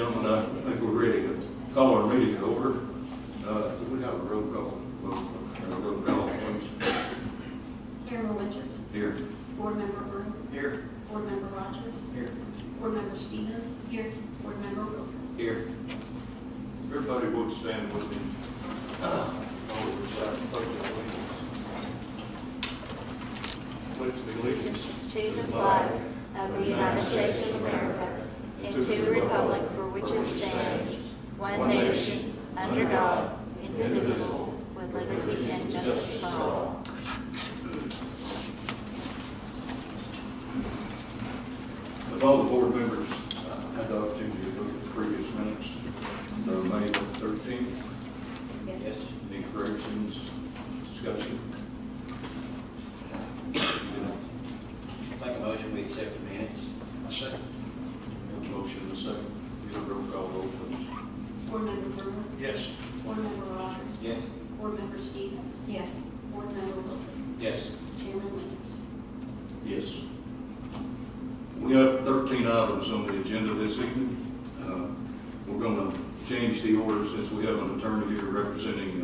gentlemen, I think we're ready to call our meeting to order. We have a roll call. Roll call, please. Chairman Winters. Here. Board Member Broom. Here. Board Member Rogers. Here. Board Member Stevens. Here. Board Member Wilson. Here. Everybody would stand with me. All of the side, pledge of allegiance. To the flag of the United States of America and to the republic for which it stands, one nation, under God, indivisible, with liberty and justice for all. If all the board members had the opportunity to look at the previous minutes of May the 13th. Yes. Any corrections, discussion? Make a motion, we accept the minutes. A second. Motion and a second. Get a roll call vote, please. Board Member Broom. Yes. Board Member Rogers. Yes. Board Member Stevens. Yes. Board Member Wilson. Yes. Chairman Winters. Yes. We have 13 items on the agenda this evening. We're going to change the order since we have an attorney here representing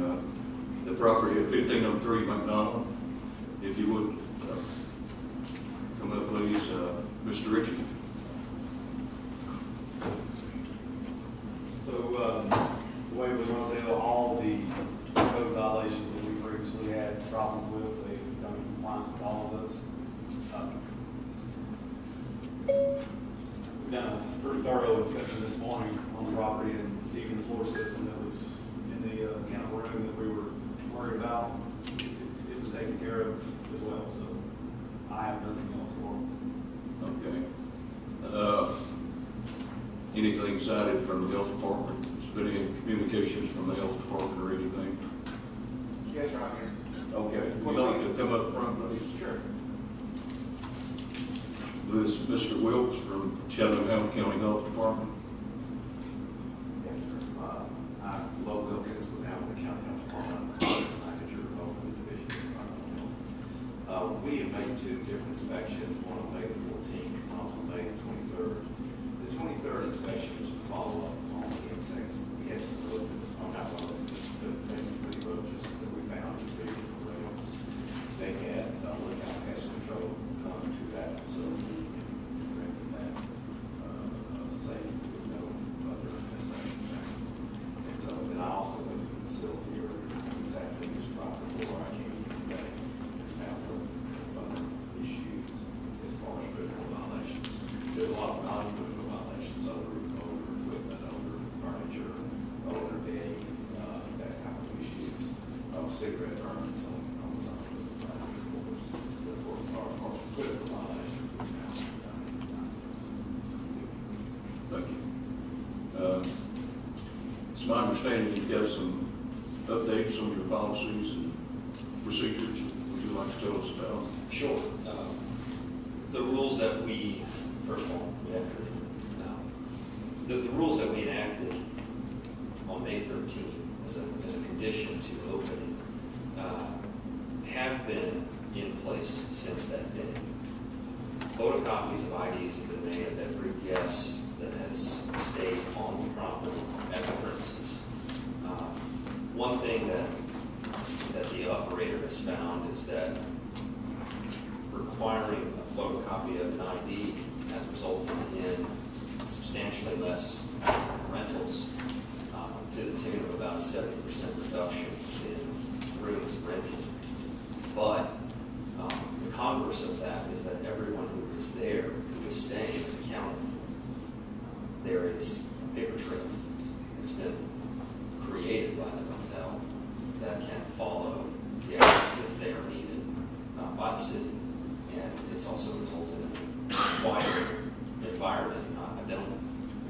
the property at 1503 McDonald. If you would come up, please, Mr. Ritchie. So the way we want to tell all the code violations that we previously had problems with, they come in compliance with all of those. We've done a pretty thorough inspection this morning on the property, and even the floor system that was in the mechanical room that we were worried about, it was taken care of as well. So I have nothing else for them. Okay. Anything cited from the health department? Has been any communications from the health department or anything? Yes, right here. Okay. Would you like to come up front, please? Sure. This is Mr. Wilkes from Cheltenham County Health Department. I'm Lo Wilkins with Hamilton County Health Department, manager of the Division of Environmental Health. We have made two different inspections, one on May the 14th and also May the 23rd. The 23rd inspection was a follow-up on the insects. We had some roaches, not roaches, but basically roaches that we found in three different rails. They had lookout pest control come to that facility and corrected that, say, with no further infestation. And so then I also went to the facility or exactly this property before I came here today and found no further issues as far as critical violations. There's a lot of non-critical violations, odor equipment, odor furniture, odor bedding, that kind of issues. Cigarette burns on some of the property, of course. Of course, critical violations we found. Thank you. It's my understanding you've got some updates on your policies and procedures. Would you like to tell us about? Sure. The rules that we, first of all, we have the rules that we enacted on May 13th as a condition to opening have been in place since that day. Photocopies of IDs have been made of every guest that has stayed on the property at the premises. One thing that the operator has found is that requiring a photocopy of an ID has resulted in substantially less rentals, to the tune of about 70% reduction in rooms rented. But the converse of that is that everyone who is there, who is staying, is accounted for. There is a paper trail. It's been created by the hotel that can follow guests if they are needed by the city. And it's also resulted in a quieter environment. I don't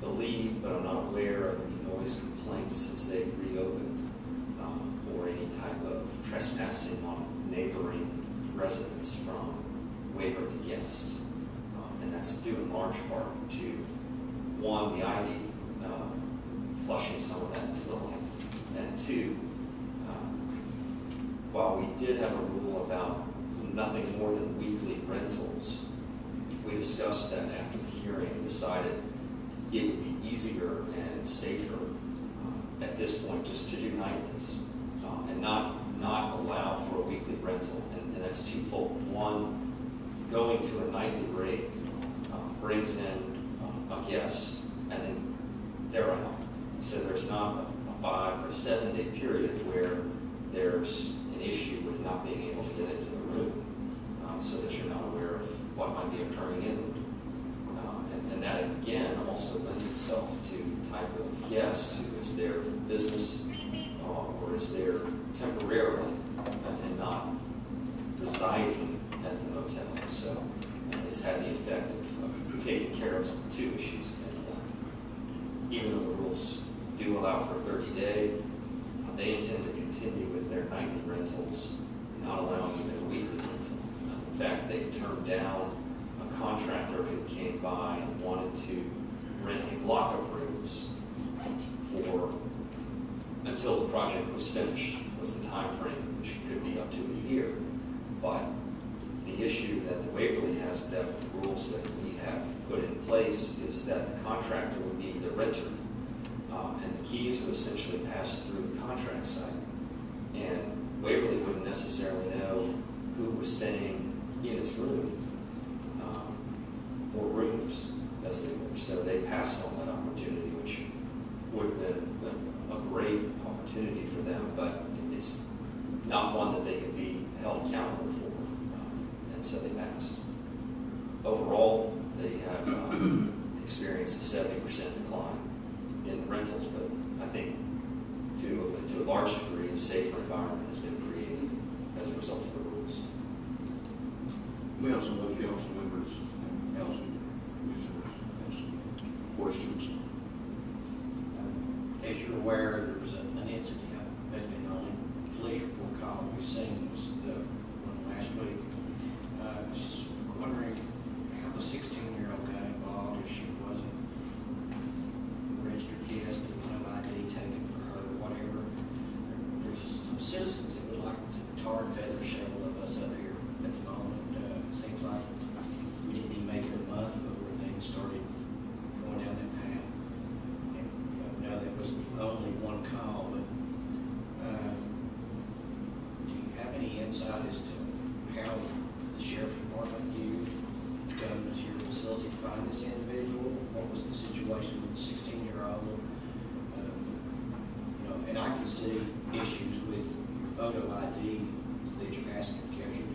believe, but I'm not aware of any noise complaints since they've reopened, or any type of trespassing on neighboring residents from Waverly guests. And that's due in large part to, one, the ID flushing some of that to the light, and two, while we did have a rule about nothing more than weekly rentals, we discussed that after the hearing and decided it would be easier and at this point just to do nightlies and not allow for a weekly rental. And that's twofold. One, going to a nightly rate brings in a guest, and then they're out. So there's not a 5 or 7 day period where there's an issue with not being able to get into the room, so that you're not aware of what might be occurring in the room. And that again also lends itself to the type of guest who is there for business or is there temporarily and not residing at the motel. So it's had the effect of taking care of two issues. And even though the rules do allow for 30-day, they intend to continue with their nightly rentals, not allowing even a weekly rental. In fact, they've turned down a contractor who came by and wanted to rent a block of rooms for until the project was finished, was the time frame, which could be up to a year. But the issue that the Waverly has with that, with the rules that we have put in place, is that the contractor would be the renter, and the keys would essentially pass through the contract site. And Waverly wouldn't necessarily know who was staying in its room, or rooms, as they were. So they passed on that opportunity, which would have been a great opportunity for them, but it's not one that they could be held accountable for, and so they passed. Overall, they have experienced a 70% decline in rentals, but I think to a large degree, a safer environment has been created as a result of the rules. We have some other council members and housing commissioners have some questions. As you're aware, there was an incident that's been on a police report call we've seen was the one last week. Just wondering how the 16-year-old got involved, if she wasn't a registered guest, there was no ID taken for her or whatever. There's some citizens that would like to tar and feather several of us up here at the moment. It seems like we didn't even make it a month before things started going down that path. And, no, that was only one call, but do you have any insight as to how the sheriff's department you come to your facility to find this individual? What was the situation with the 16-year-old? And I can see issues with your photo ID that you're asking to capture.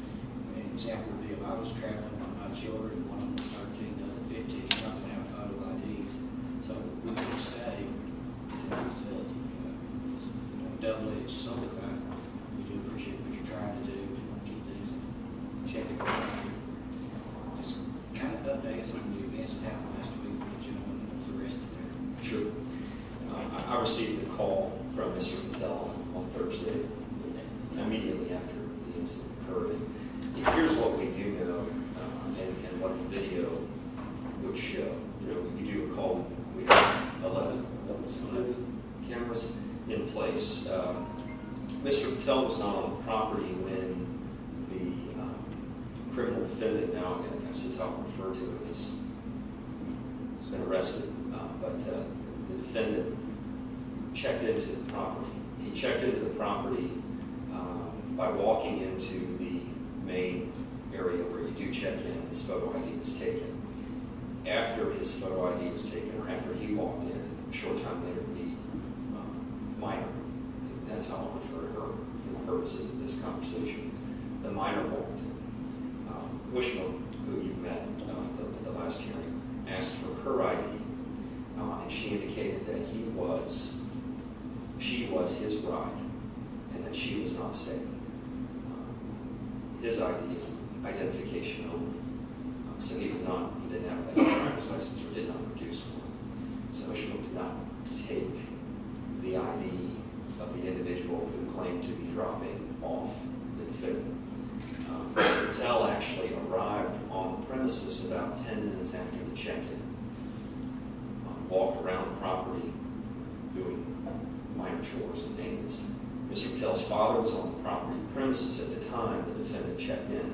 An example would be if I was traveling with my children, one of them was 13, the other 15, you're not going to have photo IDs. So we can stay in the facility. It's double-edged sword. We do appreciate what you're trying to do to keep things in check. Just kind of update us on the events that happened last week with the gentleman that was arrested there. Sure. I received a call from Mr. Patel on Thursday, immediately after the incident occurred. And here's what we do know, and what the video would show. We do recall we have 11 cameras in place. Mr. Patel was not on the property when the criminal defendant, now I guess is how I refer to him, has been arrested, but the defendant checked into the property. He checked into the property by walking into the main area where you do check in. His photo ID was taken. After his photo ID was taken, or after he walked in, a short time later, the minor, and that's how I'll refer to her for the purposes of this conversation, the minor walked in. Bushman, who you've met at the last hearing, asked for her ID, and she indicated that she was his bride, and that she was not staying. His ID is identification only, so he didn't have a driver's license or did not produce one. So Bushman did not take the ID of the individual who claimed to be dropping off the defendant. Mr. Patel actually arrived on the premises about 10 minutes after the check-in, walked around the property doing minor chores and maintenance. Mr. Patel's father was on the property premises at the time the defendant checked in,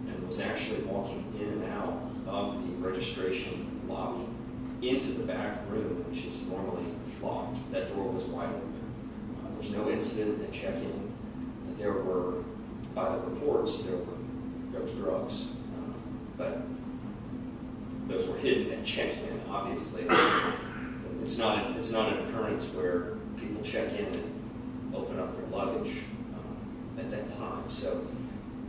and was actually walking in and out of the registration lobby into the back room, which is normally locked. That door was wide open. was no incident at check-in. There were, by the reports, there was drugs, but those were hidden at check-in, obviously. It's not an occurrence where people check in and open up their luggage at that time. So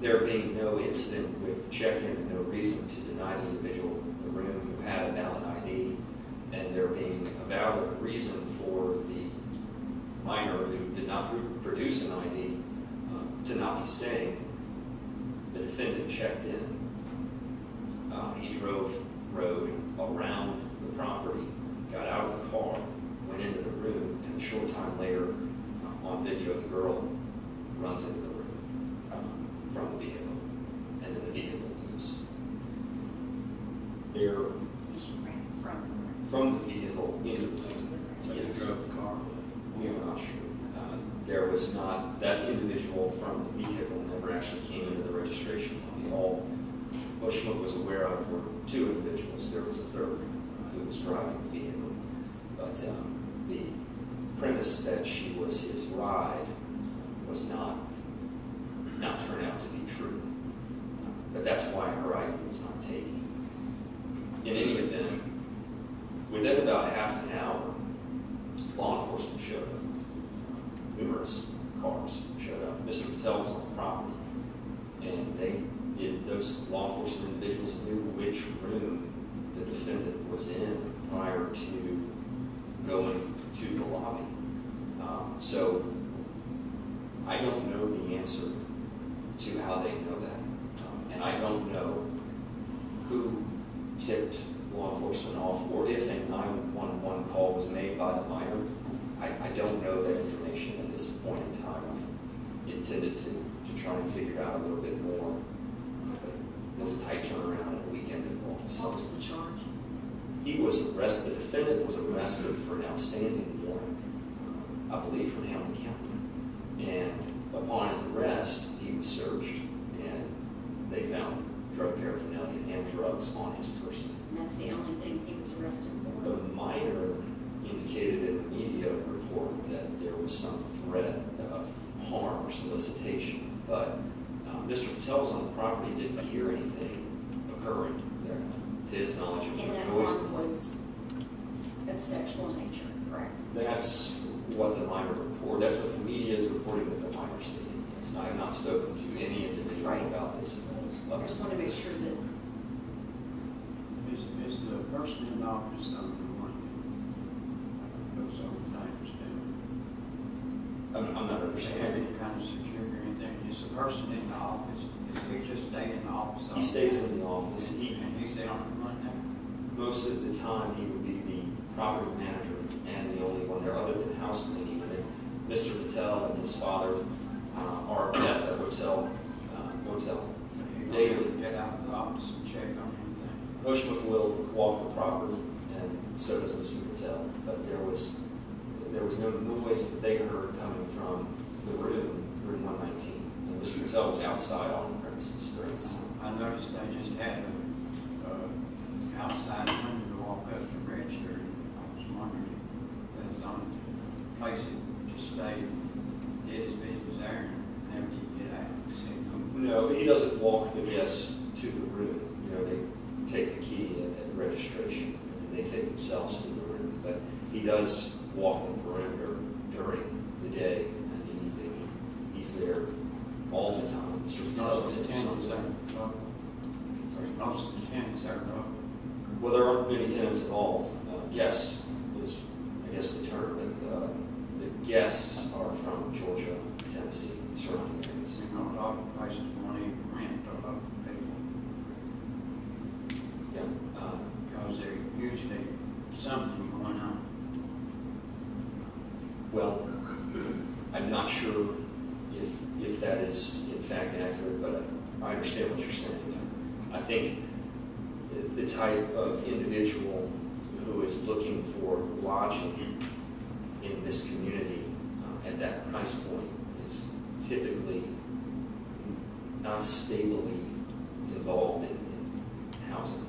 there being no incident with check-in and no reason to deny the individual the room who had a valid ID, and there being a valid reason for the minor who did not produce an ID to not be staying, the defendant checked in. He drove road around the property, got out of the car, went into the room, and a short time later, on video, the girl runs into the room from the vehicle, and then the vehicle leaves. She ran From the vehicle into the room. So you Yes. drove the car? We are not sure. There was not, that individual from the vehicle never actually came into the registration lobby. All Bushwick was aware of were two individuals. There was a third who was driving the vehicle. But the premise that she was his ride was not turned out to be true. But that's why her ID was not taken. In any event, within about half an hour, law enforcement showed up. Numerous cars showed up. Mr. Patel was on the property, and those law enforcement individuals knew which room the defendant was in prior to going to the lobby. So I don't know the answer to how they know that, and I don't know who tipped law enforcement off, or if a 911 call was made by the minor. I don't know that information at this point in time. I intended to try and figure out a little bit more, but there's a tight turnaround and a weekend involved. So What was the charge? he was arrested. The defendant was arrested for an outstanding warrant, I believe from Hamilton County. And upon his arrest, he was searched, and they found drug paraphernalia and drugs on his person. And that's the only thing he was arrested The for? minor indicated in the media report that there was some threat of harm or solicitation, but Mr. Patel was on the property, didn't hear anything occurring there. To his knowledge, it was And that a noise. harm was of sexual nature, correct? That's what the minor report, that's what the media is reporting that the minor stated. Yes, I have not spoken to any individual Right. about this. I just want to make sure that, Is the person in office the one that goes over things I'm not Does he have understanding. any kind of security or anything? Is the person in the office, is he just stay in the office? He stays in the office. And he's the only one there? Most of the time, he would be the property manager and the only one there other than house cleaning. And then Mr. Patel and his father are at the hotel He daily. don't get out of the office and check on anything? Bushwick will walk the property, and so does Mr. Patel. But there was no noise that they heard coming from the room 119. And Mr. Patel was outside on the premises during this time. I noticed they just had a outside window to walk up to register, and I was wondering if that's the only place that just stayed, did his business there, and never did get out. No, but he doesn't walk the guests to the room. You know, they take the key at registration, and they take themselves to the room. But he does walk the perimeter during the day and the evening. He's there all the time. Mr. Patel Most is of in the some tenants time. are local. Most of the tenants are local. Well, there aren't many tenants at all. Guests is, I guess, the term, but the guests are from Georgia, Tennessee, surrounding areas. You know, a lot of places won't even rent to local people, Yeah. because there's usually something going on. Well, I'm not sure if that is in fact accurate, but I understand what you're saying. I think the type of individual who is looking for lodging in this community at that price point is typically not stably involved in housing.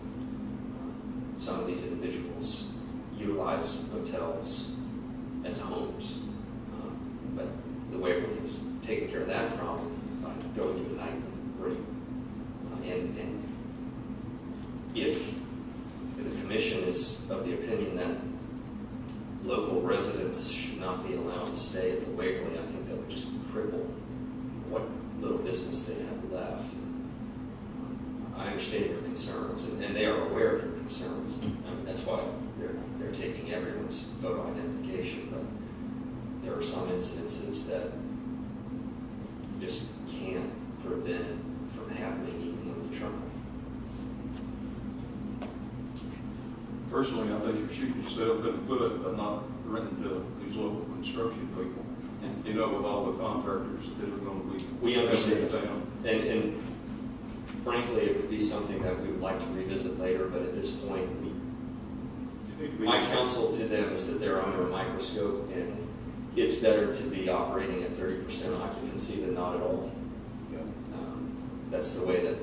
Some of these individuals utilize hotels as homes. But the Waverly's taking care of that problem by going to a nightly rate. And if the commission is of the opinion that local residents should not be allowed to stay at the Waverly, I think that would just cripple what little business they have left. I understand your concerns, and they are aware of your concerns. I mean, that's why they're taking everyone's photo identification, but there are some incidences that you just can't prevent from happening even when you try. Personally, I think you're shooting yourself in the foot by not renting to these local construction people. You know, with all the contractors that are going to be. We understand. coming to town. And frankly, it would be something that we would like to revisit later, but at this point, my counsel to them is that they're under a microscope, and it's better to be operating at 30% occupancy than not at all. Yeah. That's the way that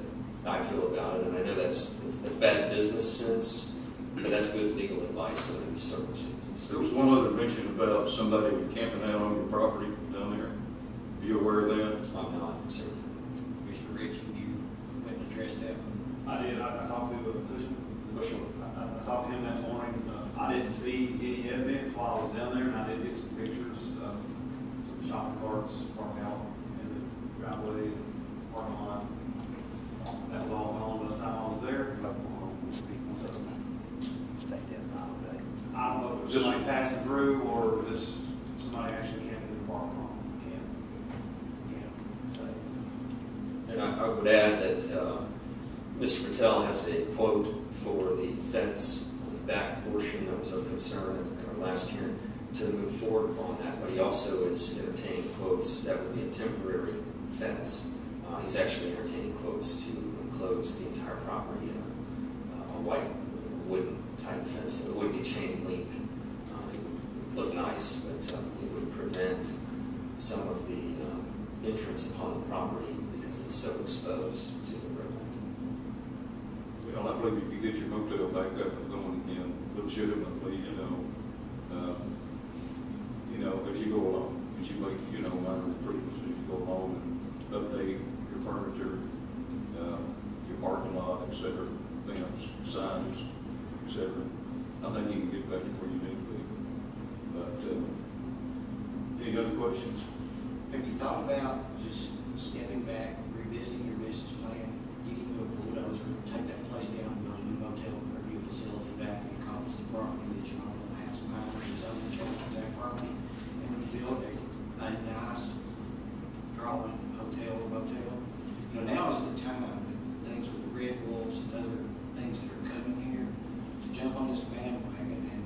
I feel about it, and I know that's bad business sense, but that's good legal advice under these circumstances. There was one other mention about somebody camping out on your property down there. Are you aware of that? I'm not, sir. Mr. Ritchie, you went and addressed that one. I did, I talked to Bushel. I talked to him that morning. I didn't see any evidence while I was down there, and I did get some pictures of some shopping carts parked out in the driveway and parking lot. That was all gone by the time I was there. I don't know if it was Just- somebody passing through or just somebody actually camping in the parking lot. Can't say. And I would add that Mr. Patel has a quote for the fence on the back portion that was of concern in our last hearing to move forward on that, but he also is entertaining quotes that would be a temporary fence. He's actually entertaining quotes to enclose the entire property in a white wooden type fence. It wouldn't be chain link. It would look nice, but it would prevent some of the entrance upon the property because it's so exposed to the river. Well, I believe if you get your motel back up and going again legitimately, as you go along, as you make, minor improvements as you go along and update your furniture, your parking lot, et cetera, signs, et cetera, I think you can get back to where you need to be. But, any other questions? Have you thought about just stepping back, revisiting your business plan, getting you a bulldozer, take that place down, build a new motel or a new facility back and accomplish the property that you own on the house behind the zoning change for that property, and build a nice drawing hotel or motel? Now is the time with things with the Red Wolves and other things that are coming here to jump on this bandwagon, and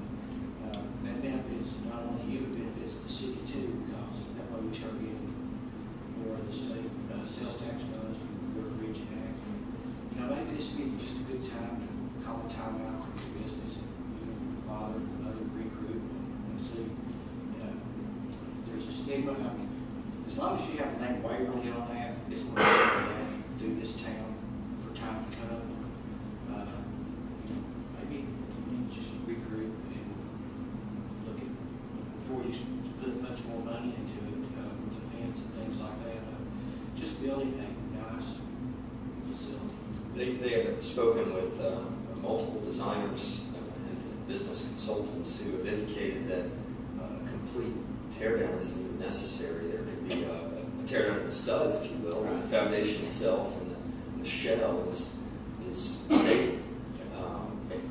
that benefits not only you, it benefits the city too, because that way we start getting more of the state sales tax funds from the Bridge Act. Maybe this would be just a good time to call a timeout from your business and father and other regroup and see. There's a stigma. I mean, as long as you have the name Waverly on that, it's going to be that through this town for time to come. Maybe you need to just regroup and look at before you put much more money into it with the fence and things like that. Just building a nice facility. They have spoken with multiple designers and business consultants who have indicated that a complete teardown isn't even necessary. There could be a teardown of the studs, if you will, but the foundation itself and the shell is stable.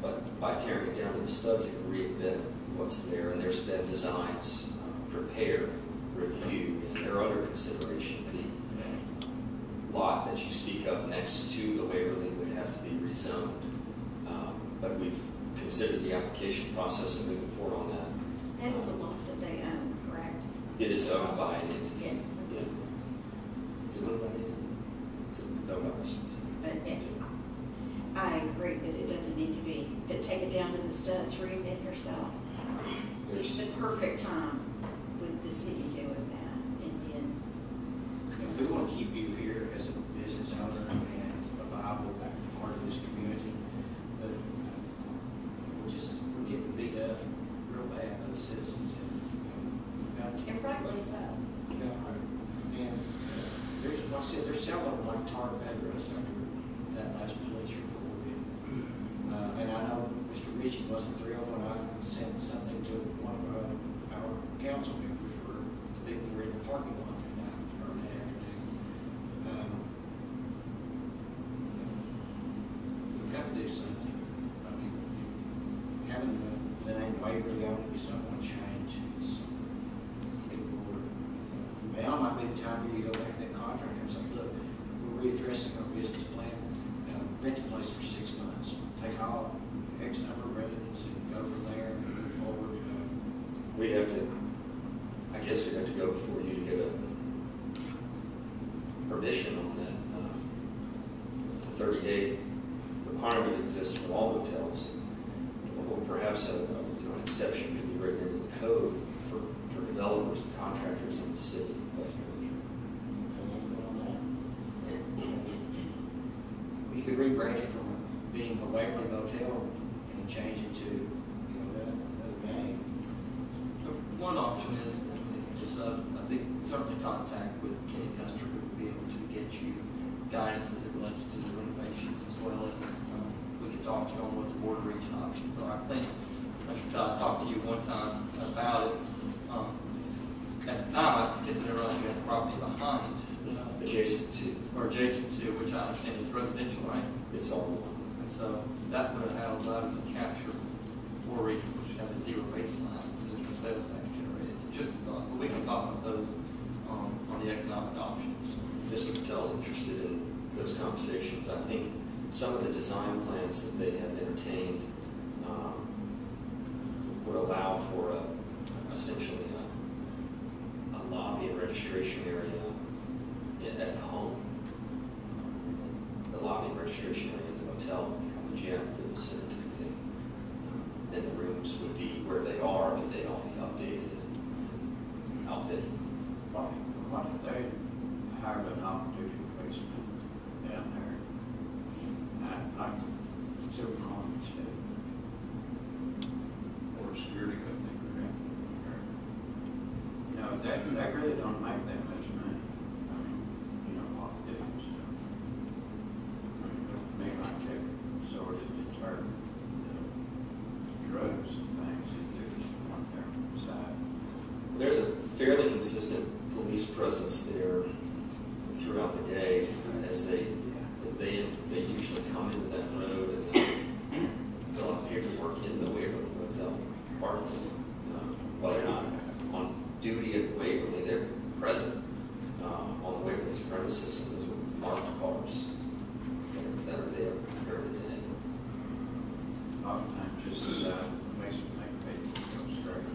But by tearing it down to the studs, it can reinvent what's there. And there's been designs prepared, reviewed, and they're under consideration. The lot that you speak of next to the Waverly would have to be rezoned. But we've considered the application process and moving forward on that. That is a lot that they own, correct? It is owned by an entity. Yeah. Is it owned by an entity? Is it owned by this entity? But I agree that it doesn't need to be, but take it down to the studs, reinvent yourself. It's the perfect time with the city doing that, and then. We want to keep you here as a business owner and a viable part of this community, but we're getting beat up real bad by the citizens, and we've got to And rightly so. said, they're selling like tar fed us after that last police report. And I know Mr. Ritchie wasn't thrilled when I sent something to one of our council members for people who were in the parking lot that night or that afternoon. We've got to do something. I mean, having the name Waverly on it is not going to change. People were, now might be the time for you to go back to that contractor and say, look, we're readdressing our business plan, rent the place for 6 months, take all X number of residents and go from there and move forward. We'd have to, I guess we'd have to go before you to get a permission on that. The 30-day requirement exists for all hotels. Or perhaps an exception could be written into the code for developers and contractors in the city. You could rebrand it from being a Waverly Motel and change it to, the name. One option is, I think, certainly contact with Kenny Custer, who would be able to get you guidance as it relates to the renovations, as well as we could talk to you on what the Board of Region options are. I think I talked to you one time about it. At the time, I guess I didn't realize you had the property behind. Adjacent to, which I understand is residential, right? it's all one. And so that would have allowed you to capture more region, which have a zero baseline, residual sales tax generated. So just a thought, but we can talk about those on the economic options. Mr. Patel's interested in those conversations. I think some of the design plans that they have entertained would allow for essentially a lobby and registration area at the home. The lobby and registration area in the hotel would become a gym, fitness center type thing. And the rooms would be where they are, but they'd all be updated and outfitted. What if they hired an off-duty policeman down there, like Silver Hornets did, or a security company for them? They really don't make that much money. I mean, what to do, so. It may like they sort of deter drugs and things if there's one there side. There's a fairly consistent police presence there throughout the day as they usually come into that road and fill out paperwork in the Waverly Hotel parking lot. While they're not on duty at the Waverly, they're present on the Waverly's premises, and those are marked cars that are there during the day. Oftentimes just the side makes it make people go straight.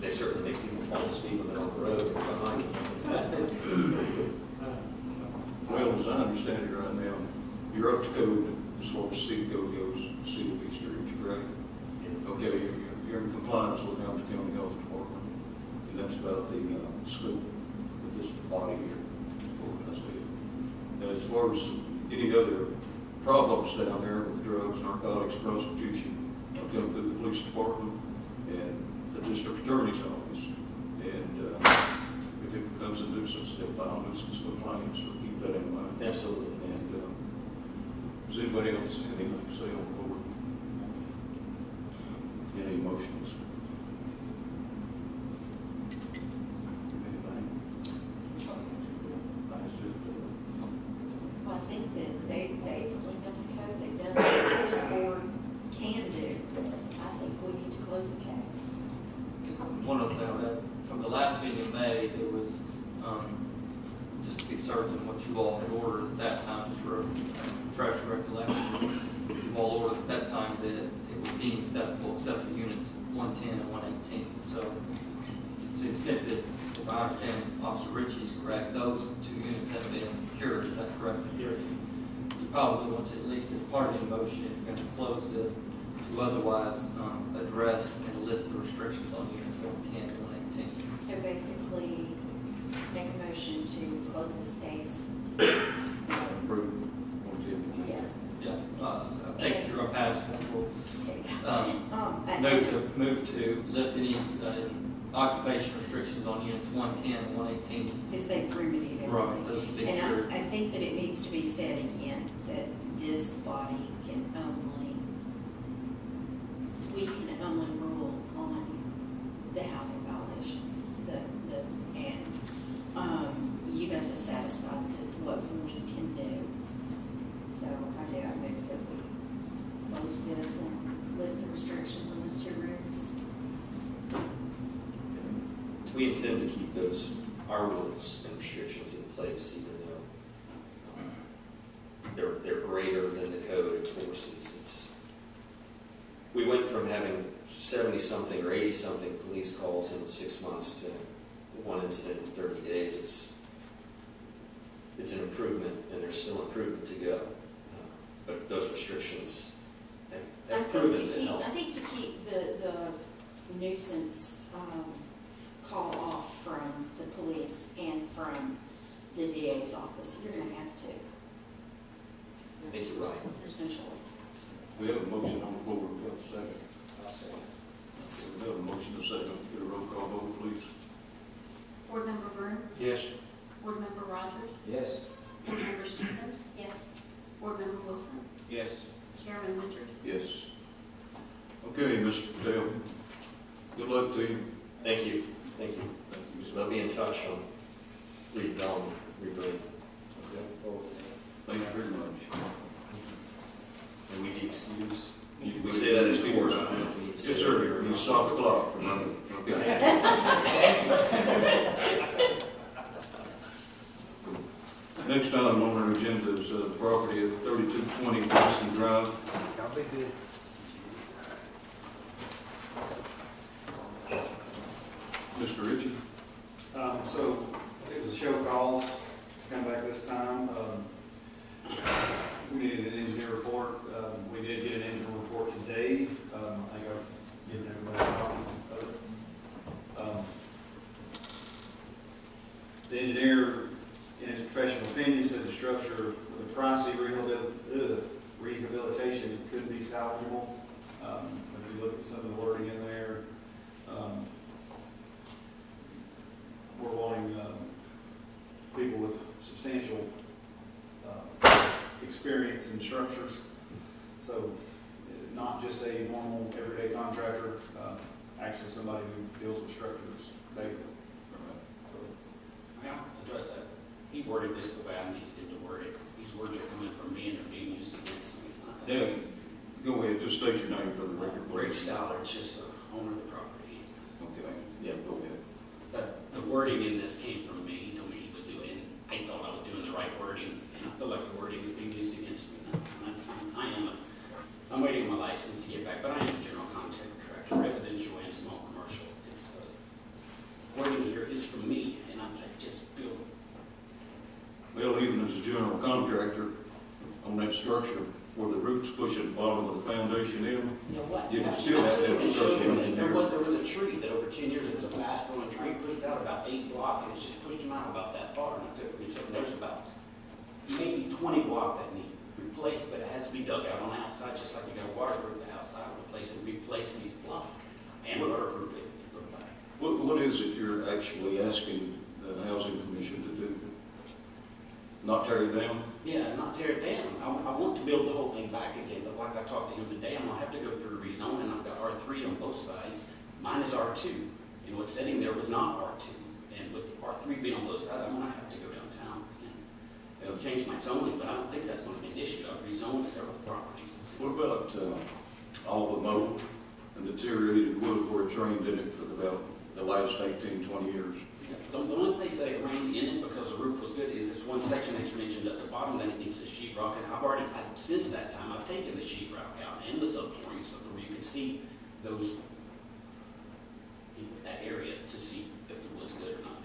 They certainly make people fall asleep when they're on the road behind them. Well, as I understand it right now, you're up to code as far as city code goes, city of East Ridge, correct? Okay, you're in compliance with Hamilton County Health Department, and that's about the school with this body here, for us. Now, as far as any other problems down there with drugs, narcotics, prostitution, they'll come through the police department and the district attorney's office. And if it becomes a nuisance, they'll file nuisance complaints, so keep that in mind. Absolutely. And does anybody else have anything to say on board? Any motions? Anybody? Well, I think that they've cleaned up the code, they've done what this board can do. I think we need to close the case. One other thing, that from the last meeting in May, there was, just to be certain what you all had ordered at that time, for fresh recollection, you all ordered at that time that it was deemed acceptable except for units 110 and 118. So to the extent that, if I understand Officer Ritchie's correct, those two units have been cured, is that correct? Yes. You probably want to, at least as part of the motion, if you're going to close this, to otherwise address and lift the restrictions on units 110 and 118. So basically, make a motion to close this case. Approve. Yeah. Yeah, take it through our past one. We'll, I move to lift any occupation restrictions on units 110 and 118. Because they've remedied everything. Right, those big And three. I think that it needs to be said again, that this body can only, we can only rule on the housing violations, you guys are satisfied with what we can do. So I move that we close this and lift the restrictions on those 2 rooms. We intend to keep our rules and restrictions in place, even though they're greater than the code enforces. We went from having 70-something or 80-something police calls in 6 months to 1 incident in 30 days. It's an improvement, and there's still improvement to go. But those restrictions have proven to help. I think to keep the nuisance call off from the police and from the DA's office, you're going to have to. I think you're right. There's no choice. We have a motion on the floor. We have a second. We have a motion and a second. Get a roll call vote, please. Board Member Byrne? Yes. Board Member Rogers? Yes. Board Member Stevens? Yes. Board Member Wilson? Yes. Chairman Winters? Yes. Okay, Mr. Patel. Good luck to you. Thank you. Thank you. Thank you. So they'll be in touch on redevelopment, rebranding. Okay. Thank you very much. And we be excused. We We say that as excused. course. I don't know if we need to say Yes, it sir. here or You not. stop the clock for running. Okay. Next item on our agenda is the property at 3220 Winston Drive. I'll be good. Mr. Ritchie. So it was a show cause to come back this time. We needed an engineer report. We did get an engineer report today. I think I've given everybody copies of it. The engineer, in his professional opinion, says the structure with a pricey rehabilitation could be salvageable. If you look at some of the wording in there, we're wanting people with substantial experience in structures. So not just a normal everyday contractor, actually somebody who deals with structures daily. I'll address that. He worded this the way I needed him to word it. These words are coming from me and they're being used against me. Yeah. Go ahead. Just state your name for the record, Greg please. Stallard, just the owner of the property. Okay. Yeah, go ahead. The wording in this came from me. He told me he would do it, and I thought I was doing the right wording, and I feel like the wording is being used against me now. I'm waiting on my license to get back, but I am a general contractor, residential and small commercial. It's wording here is from me, and I just feel. Well, even as a general contractor on that structure where the roots push at the bottom of the foundation in, You know what? you can still have to have a structural engineer. There was a tree that over 10 years, it was a fast growing tree, pushed out about 8 blocks, and it's just pushed them out about that far. And I took it, and there's about maybe 20 blocks that need replaced, but it has to be dug out on the outside, just like you got to waterproof the outside, replace these blocks, and waterproof it. Put it back. What is it you're actually asking the Housing Commission to do? Not tear it down? Yeah, not tear it down. I want to build the whole thing back again, but like I talked to him today, I'm gonna have to go through rezoning. I've got R3 on both sides. Mine is R2, and what's sitting there was not R2. And with R3 being on both sides, I'm gonna have to go downtown and it'll change my zoning, but I don't think that's gonna be an issue. I've rezoned several properties. What about all the mold and deteriorated wood where it's rained in it for about the last 18, 20 years? The only place that it rained in it because the roof was good is this one section that's mentioned at the bottom, then it needs the sheetrock. And since that time, I've taken the sheetrock out and the subflooring so where you can see that area to see if the wood's good or not.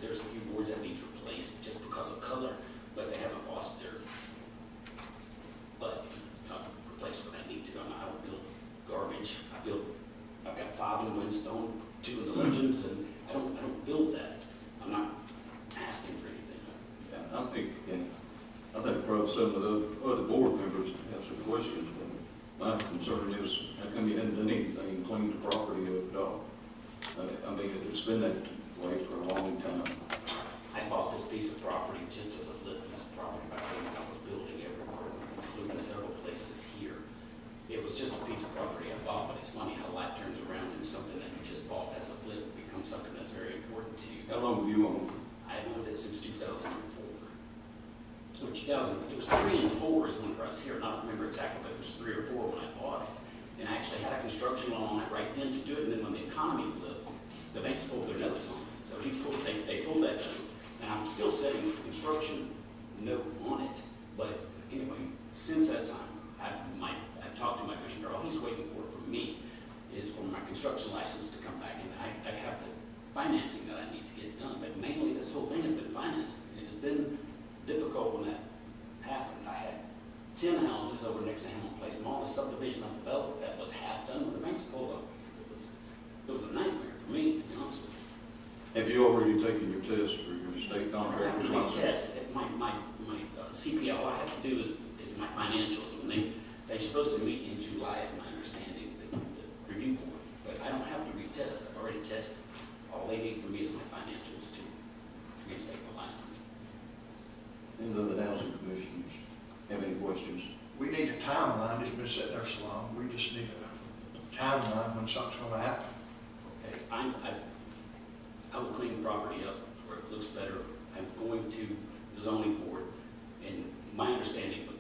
There's a few boards that need replaced just because of color, but they haven't lost their replacement I need to. I don't build garbage. I've got 5 in Windstone, 2 in the Legends, and I don't build that. I'm not asking for anything. Yeah, I think probably some of the other board members have some questions, but my concern is how come you hadn't done anything, cleaned the property up at all? I mean, It's been that way for a long time. I bought this piece of property just as a flip piece of property back when I was building everywhere, including several places here. It was just a piece of property I bought, but it's funny how life turns around and something that you just bought as a flip becomes something that's very important to you. How long have you owned? I've owned it since 2004. So 2000, it was 3 and 4 is when I was here, and I don't remember exactly, but it was 3 or 4 when I bought it. And I actually had a construction loan on it right then to do it, and then when the economy flipped, the banks pulled their notes on it. So they pulled that note, and I'm still setting the construction note on it. But anyway, since that time, I've talked to my banker. All he's waiting for from me is for my construction license to come back, and I have the financing that I need to get done. But mainly, this whole thing has been financed. It has been difficult when that happened. I had 10 houses over next to Hamilton Place Mall, a subdivision I developed that was half done when the banks pulled up. It was a nightmare for me, to be honest with you. Have you already taken your test for your state I have contractor's to license? retest. My CPA, all I have to do is my financials. When they're supposed to meet in July, is my understanding, the review board. But I don't have to retest. I've already tested. All they need from me is my financials to reinstate my license. Any of the housing commissioners have any questions? We need a timeline. It's been sitting there so long. We just need a timeline when something's going to happen. Okay, I will clean the property up where it looks better. I'm going to the zoning board, and my understanding was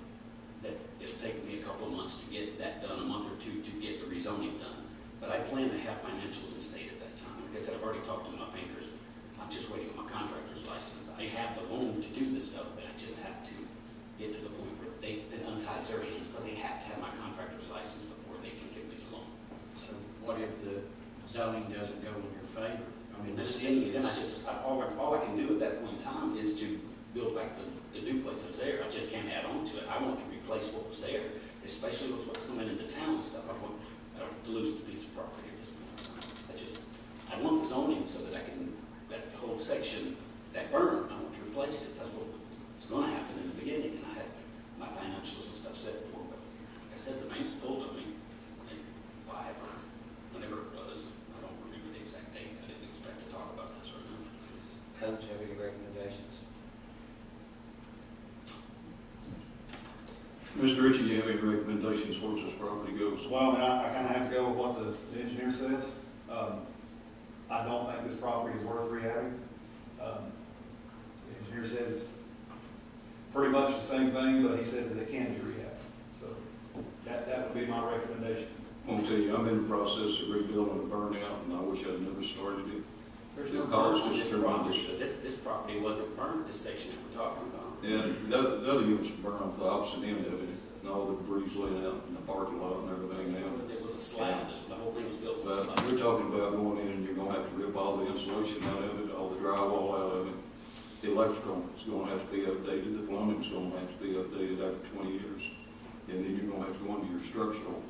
that it'll take me a couple of months to get that done, a month or two to get the rezoning done. But I plan to have financials in state at that time. Like I said, I've already talked to my bankers. I'm just waiting on my contractor's license. I have the loan to do this stuff, but I just have to get to the point where it unties their hands, because they have to have my contractor's license before they can give me the loan. So what if the zoning doesn't go in your favor? I mean, This thing, then all I can do at that point in time is to build back the duplex that's there. I just can't add on to it. I want to replace what was there, especially with what's coming into town and stuff. I don't lose the piece of property at this point in time. I want the zoning so that that whole section, that burn, I want to replace it. That's what was going to happen in the beginning, and I had my financials and stuff set for it. But like I said, the banks pulled on me in 5 or whenever it was. I don't remember the exact date. I didn't expect to talk about this right now. Coach, have any recommendations? Mr. Ritchie, do you have any recommendations as far as this property goes? Well, I mean, I kind of have to go with what the engineer says. I don't think this property is worth rehabbing. The engineer says pretty much the same thing, but he says that it can be rehabbed. So that would be my recommendation. I'm gonna tell you, I'm in the process of rebuilding a burnout, and I wish I'd never started it. There's The no cost burn on is this property, tremendous. but this property wasn't burned, this section that we're talking about. Yeah, the other units were burned off the opposite end of it, and all the debris laying out in the parking lot and everything now. It was a slab, the whole thing was built on a But slab. we're talking about going in and you're gonna have to rip all the insulation out of it, all the drywall out of it. The electrical is gonna have to be updated, the plumbing's gonna have to be updated after 20 years. And then you're gonna have to go into your structural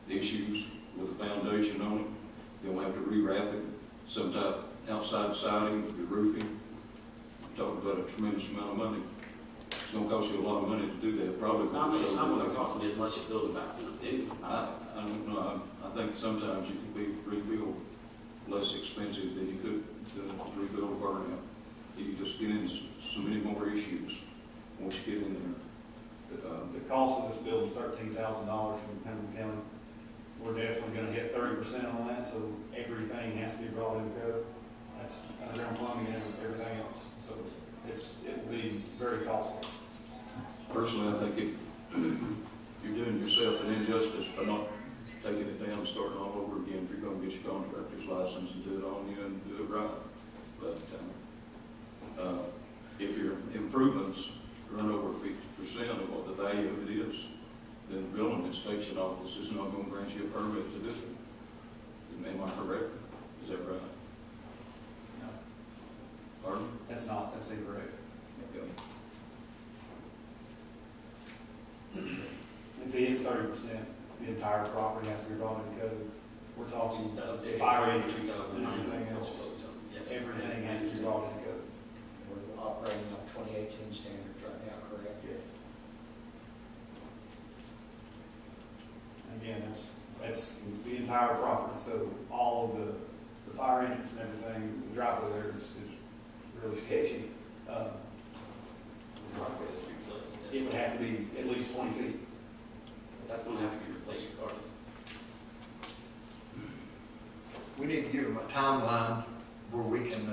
issues with the foundation on it. You're gonna have to rewrap it, some type outside siding, your roofing. You're talking about a tremendous amount of money. It's gonna cost you a lot of money to do that, probably. It's not gonna cost me as much as building back when I did. I don't know, I think sometimes you can rebuild less expensive than you could to rebuild a burnout. You just get into so many more issues once you get in there. The cost of this building is $13,000 from Hamilton County. We're definitely going to hit 30% on that, so everything has to be brought into code. That's underground plumbing and everything else. So it will be very costly. Personally, I think you're doing yourself an injustice by not taking it down and starting all over again if you're going to get your contractor's license and do it on you and do it right. But if your improvements run over 50% of what the value of it is, then the building inspection office is not going to grant you a permit to do it. Am I correct? Is that right? No, Pardon? that's incorrect. Okay. If it hits 30%, the entire property has to be brought into code. We're talking Updated fire in entrance and 2009. everything else. Yes. Everything has to be brought into code. We're operating off 2018 standards right now, correct? Yes. Again, that's the entire property, so all of the the fire entrance and everything, the driveway there is really sketchy. The driveway has to be replaced. It would have to be at least 20 feet. That's gonna have to be replaced regardless. We need to give him a timeline where we can,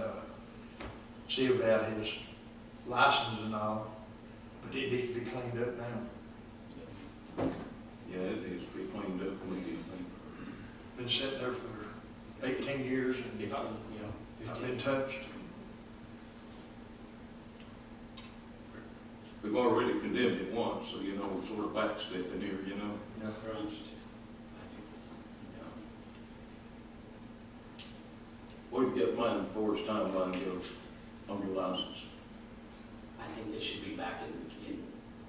see about his license and all, but it needs to be cleaned up now. Yeah, it needs to be cleaned up immediately. Been sitting there for 18 years and not been touched. We've already condemned it once, so you know, we're sort of backstepping here, you know. Crunched. What do you get mine before as timeline goes on your license? I think they should be back in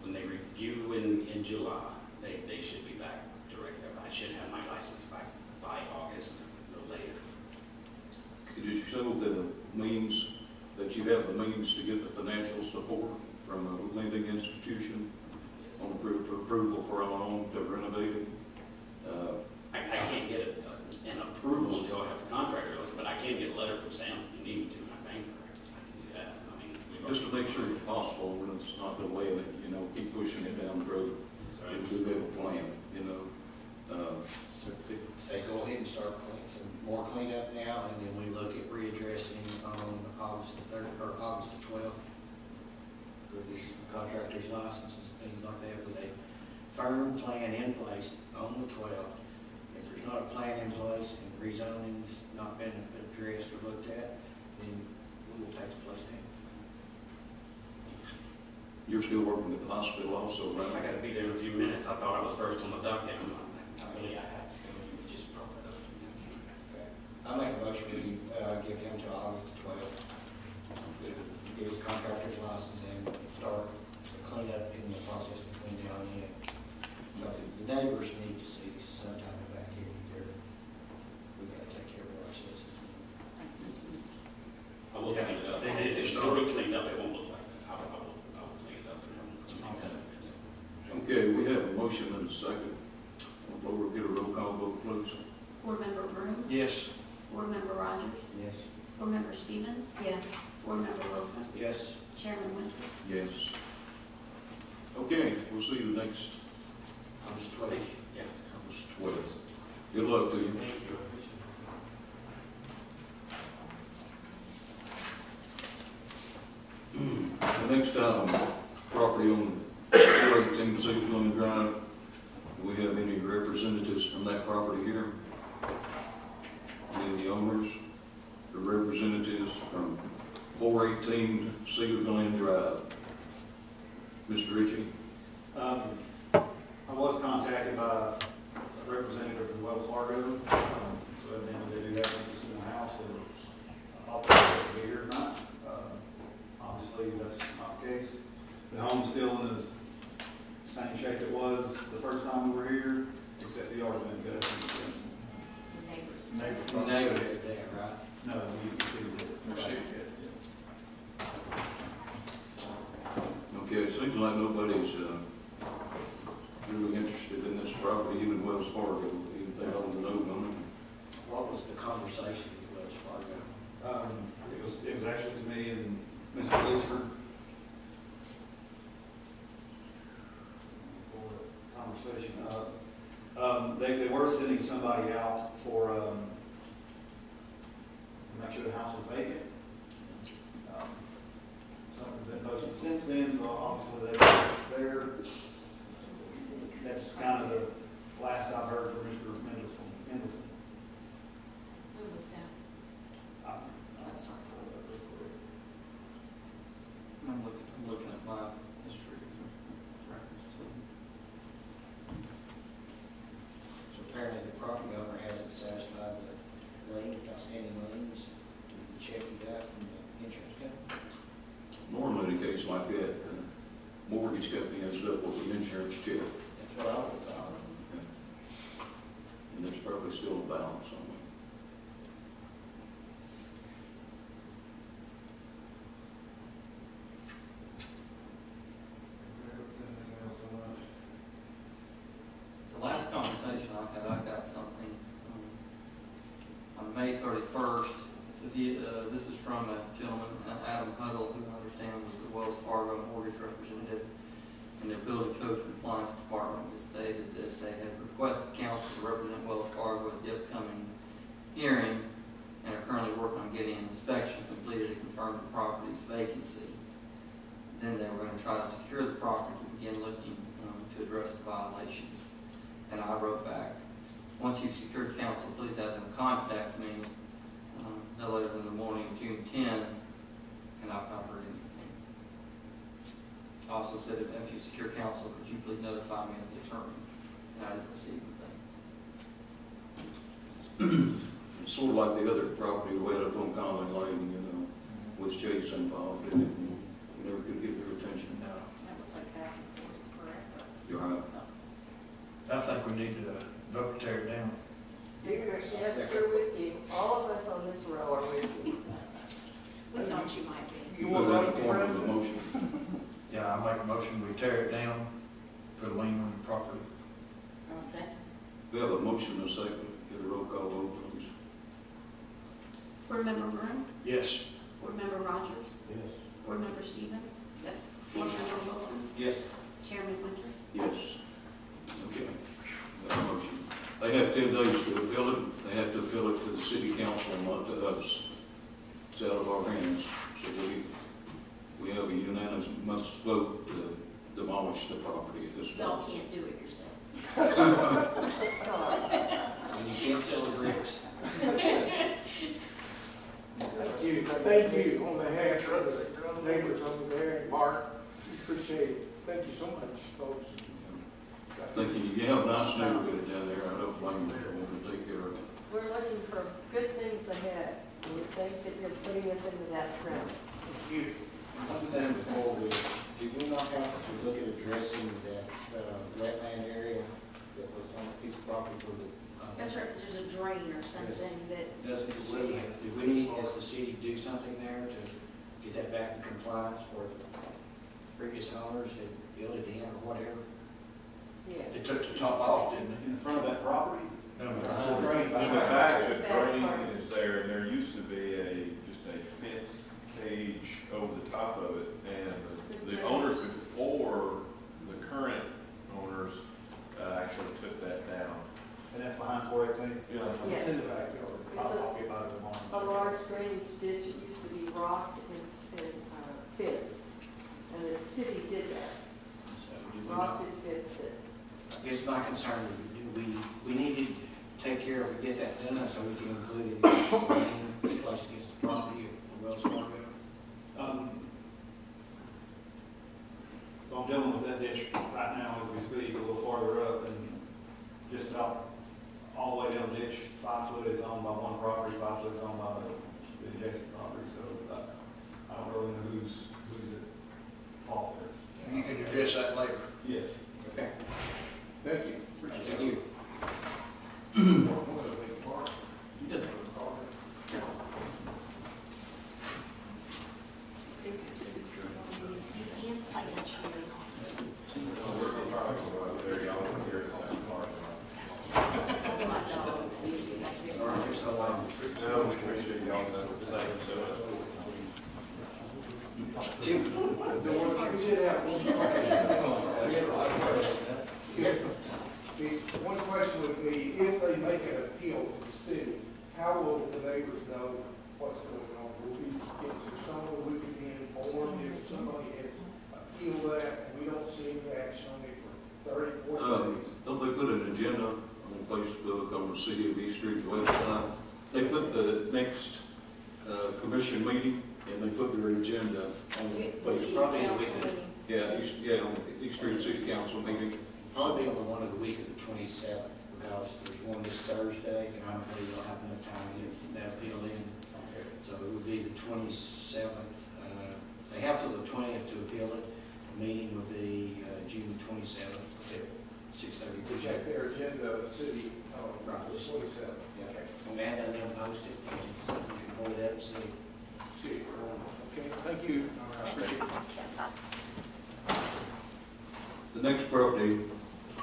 when they review in July, they should be back directly. I should have my license back by August, no later. Could you show the means, that you have the means to get the financial support from a lending institution on approval for a loan to renovate it? I can't get an approval until I have the contractor list, but I can get a letter from Sam if you need me to, my banker. I can do that. I mean, Just to make sure it's possible, when it's not delaying it, you know, keep pushing it down the road. If we have a plan, you know. So could they go ahead and start some more cleanup now, and then we look at readdressing on August the 3rd, or August the 12th, for these contractor's licenses, things like that, with a firm plan in place on the 12th. If there's not a plan in place and rezoning's not been addressed or looked at, then we will take the place down. You're still working at the hospital also, I right? gotta be there in a few minutes. I thought I was first on the docket. I have to go. You just brought that up. I make a motion to give him till August the 12th. Get his contractor's license and start the cleanup in the process between now and then. But the neighbors need to see sometime back here. We gotta take care of our citizens. I will clean it up. It'll be cleaned up. It won't look like that. I will clean it up and everything. Okay, we have a motion and a second. On the floor, get a roll call vote, please. Board Member Broom, Yes. Board Member Rogers, Yes. Board Member Stevens, Yes. Board Member Wilson, Yes. Chairman Winters. Yes. Okay, we'll see you next August 12th. Yeah. August 12th. Good luck to you. Thank you. The next item, property on 418 Sealand Drive. Do we have any representatives from that property here? Any of the owners, the representatives from 418 Sealand Drive? Mr. Ritchie? I was contacted by a representative from Wells Fargo, so evidently they do have interest in the house, and I'll probably be here tonight. Obviously, that's not the case. The home's still in the same shape it was the first time we were here, except the yard's been cut. The neighbors. The neighbor did that, right? No, you can see it. Okay, it seems like nobody's really interested in this property, even Wells Fargo, even if they don't know them. What was the conversation with Wells Fargo? It was actually to me and Mr. Luxford. Conversation. They were sending somebody out for, to make sure the house was vacant. Something's been posted since then, so obviously they're, that's kind of the last I've heard from Mr. Mendelson. Who was that? I'm sorry. I'm looking at my history of records too. So apparently the property owner hasn't satisfied the lien, outstanding liens, the check he got from the insurance company. Normally in a case like that, the mortgage company ends up with an insurance check, That's what I would have thought. and there's probably still a balance on it. The last conversation I had, I got something, I May 31st. So this is from a gentleman, Adam Huddle, who I understand was the Wells Fargo mortgage representative in their building code compliance department. It stated that they had requested counsel to represent Wells Fargo at the upcoming hearing and are currently working on getting an inspection completed to confirm the property's vacancy. Then they were going to try to secure the property to begin looking to address the violations. And I wrote back, once you've secured counsel, please have them contact me no later than the morning of June 10, and I've not heard anything. I also said, if you secure counsel, could you please notify me of the attorney? And I didn't receive anything. It's sort of like the other property we had up on Conley Lane, you know, with Chase involved in it. We never could get their attention. No, that was like back and forth forever. You're right. I think we need to vote to tear it down. Yes, we're with you. All of us on this row are with you. We thought you might be. You Put want that to in the form of a motion. Yeah, I make a motion, we tear it down for the lien on the property. I'll second. We have a motion and a second. Get a roll call vote, please. Board Member Broom, Yes. Board Member Rogers, Yes. Board Member Stevens, Board Member Wilson, Yes. Chairman Winters. Yes. Okay. Got a motion. They have 10 days to appeal it. They have to appeal it to the city council, not to us. It's out of our hands. So we have a unanimous vote to demolish the property at this Y'all point. can't do it yourself. And you can't sell the bricks. Thank you on behalf of the neighbors over there and Mark. Appreciate it. Thank you so much, folks. Thinking you have a nice neighborhood down there. I don't blame you for wanting to take care of it. We're looking for good things ahead. And we think that you're putting us into that ground. You. One thing before we, did we not have to look at addressing that wetland area that was on a piece of property for the? That's right, because there's a drain or something that, Doesn't the city, do we need, as the city, do something there to get that back in compliance where the previous owners had built it in or whatever? Yes. They took the top off, didn't they? In front of that property? No, The no. drain. It's In in the the back, back the drain part. is there, and there used to be just a fence cage over the top of it, and the owners before, the current owners, actually took that down. And that's behind 418? Yeah. It's in the backyard. I'll talk about it A tomorrow. large drainage ditch used to be rocked and fenced. And the city did that. So do we Rocked not, and fenced it. I guess my concern would be, do we need to take care of, get that done so we can include it in the lien placed against the property for Wells Fargo? So I'm dealing with that ditch right now as we speak, a little farther up, and just about all the way down the ditch, 5 foot is owned by one property, 5 foot is owned by the adjacent property, so I don't really know who's at fault there. You can address that later. Yes. Okay. Thank you. Thank you. You did. you can't say that, Sherry. There y'all can hear it sound far. Just something like dogs, you just have to be. All right, so, No, we appreciate y'all saying so much. Tim? I did have one question would be, if they make an appeal to the city, how will the neighbors know what's going on? Will we, is there someone we can be informed if somebody has appealed that and we don't see any action on it for 30, 40 days? Don't they put an agenda on Facebook, on the City of East Ridge website? They put the next commission meeting, and they put their agenda on The Facebook. city Probably council with it. meeting. On the East Ridge City Council meeting. Probably on the one of the week of the 27th, because there's one this Thursday, and I don't believe we'll have enough time to get that appeal in. So it would be the 27th. They have till the 20th to appeal it. The meeting would be June the 27th at 6:30. We check their agenda, the city, Right. the 27th. Yeah. And then they'll post it, and so we can pull it up and see. See, okay, thank you. I appreciate it. The next property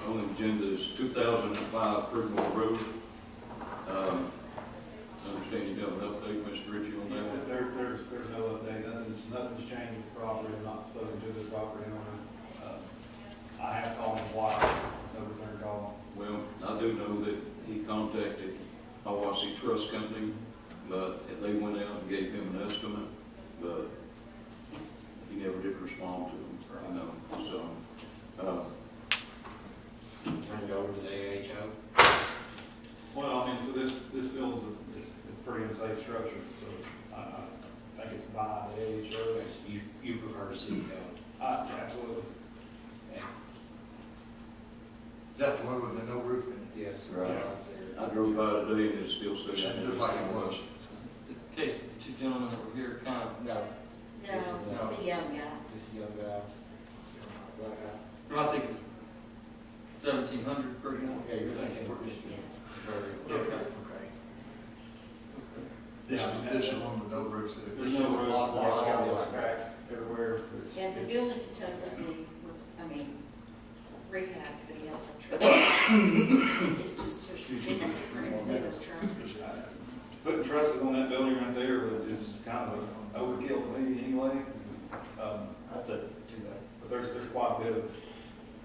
on the agenda is 2005 Pridmore Road. I understand Rossi Trust Company, but they went out and gave him an estimate, but he never did respond to them, you know, so, Turn it over to the AHO. Well, I mean, so this building's, it's pretty unsafe structure, so I think it's by the AHO. You prefer to see it go? Absolutely. Is that the one with the no roof in it? Yes. Right. I drove by today and it's still sitting there. Just like it was. The case with the two gentlemen that were here kind of, No. No, it's the young guy. This young guy. Black guy. but I think it was 1,700 per unit. Yeah, you're thinking Mr. Very. Okay. Okay. This is one with no roof in it. There's no roof, like, it's cracked everywhere. Yeah, the building can totally be, rehab, but he has to have trusses. It's just too expensive for him to do those trusses. Putting trusses on that building right there is kind of an overkill to me anyway. I think too late. But there's quite a bit of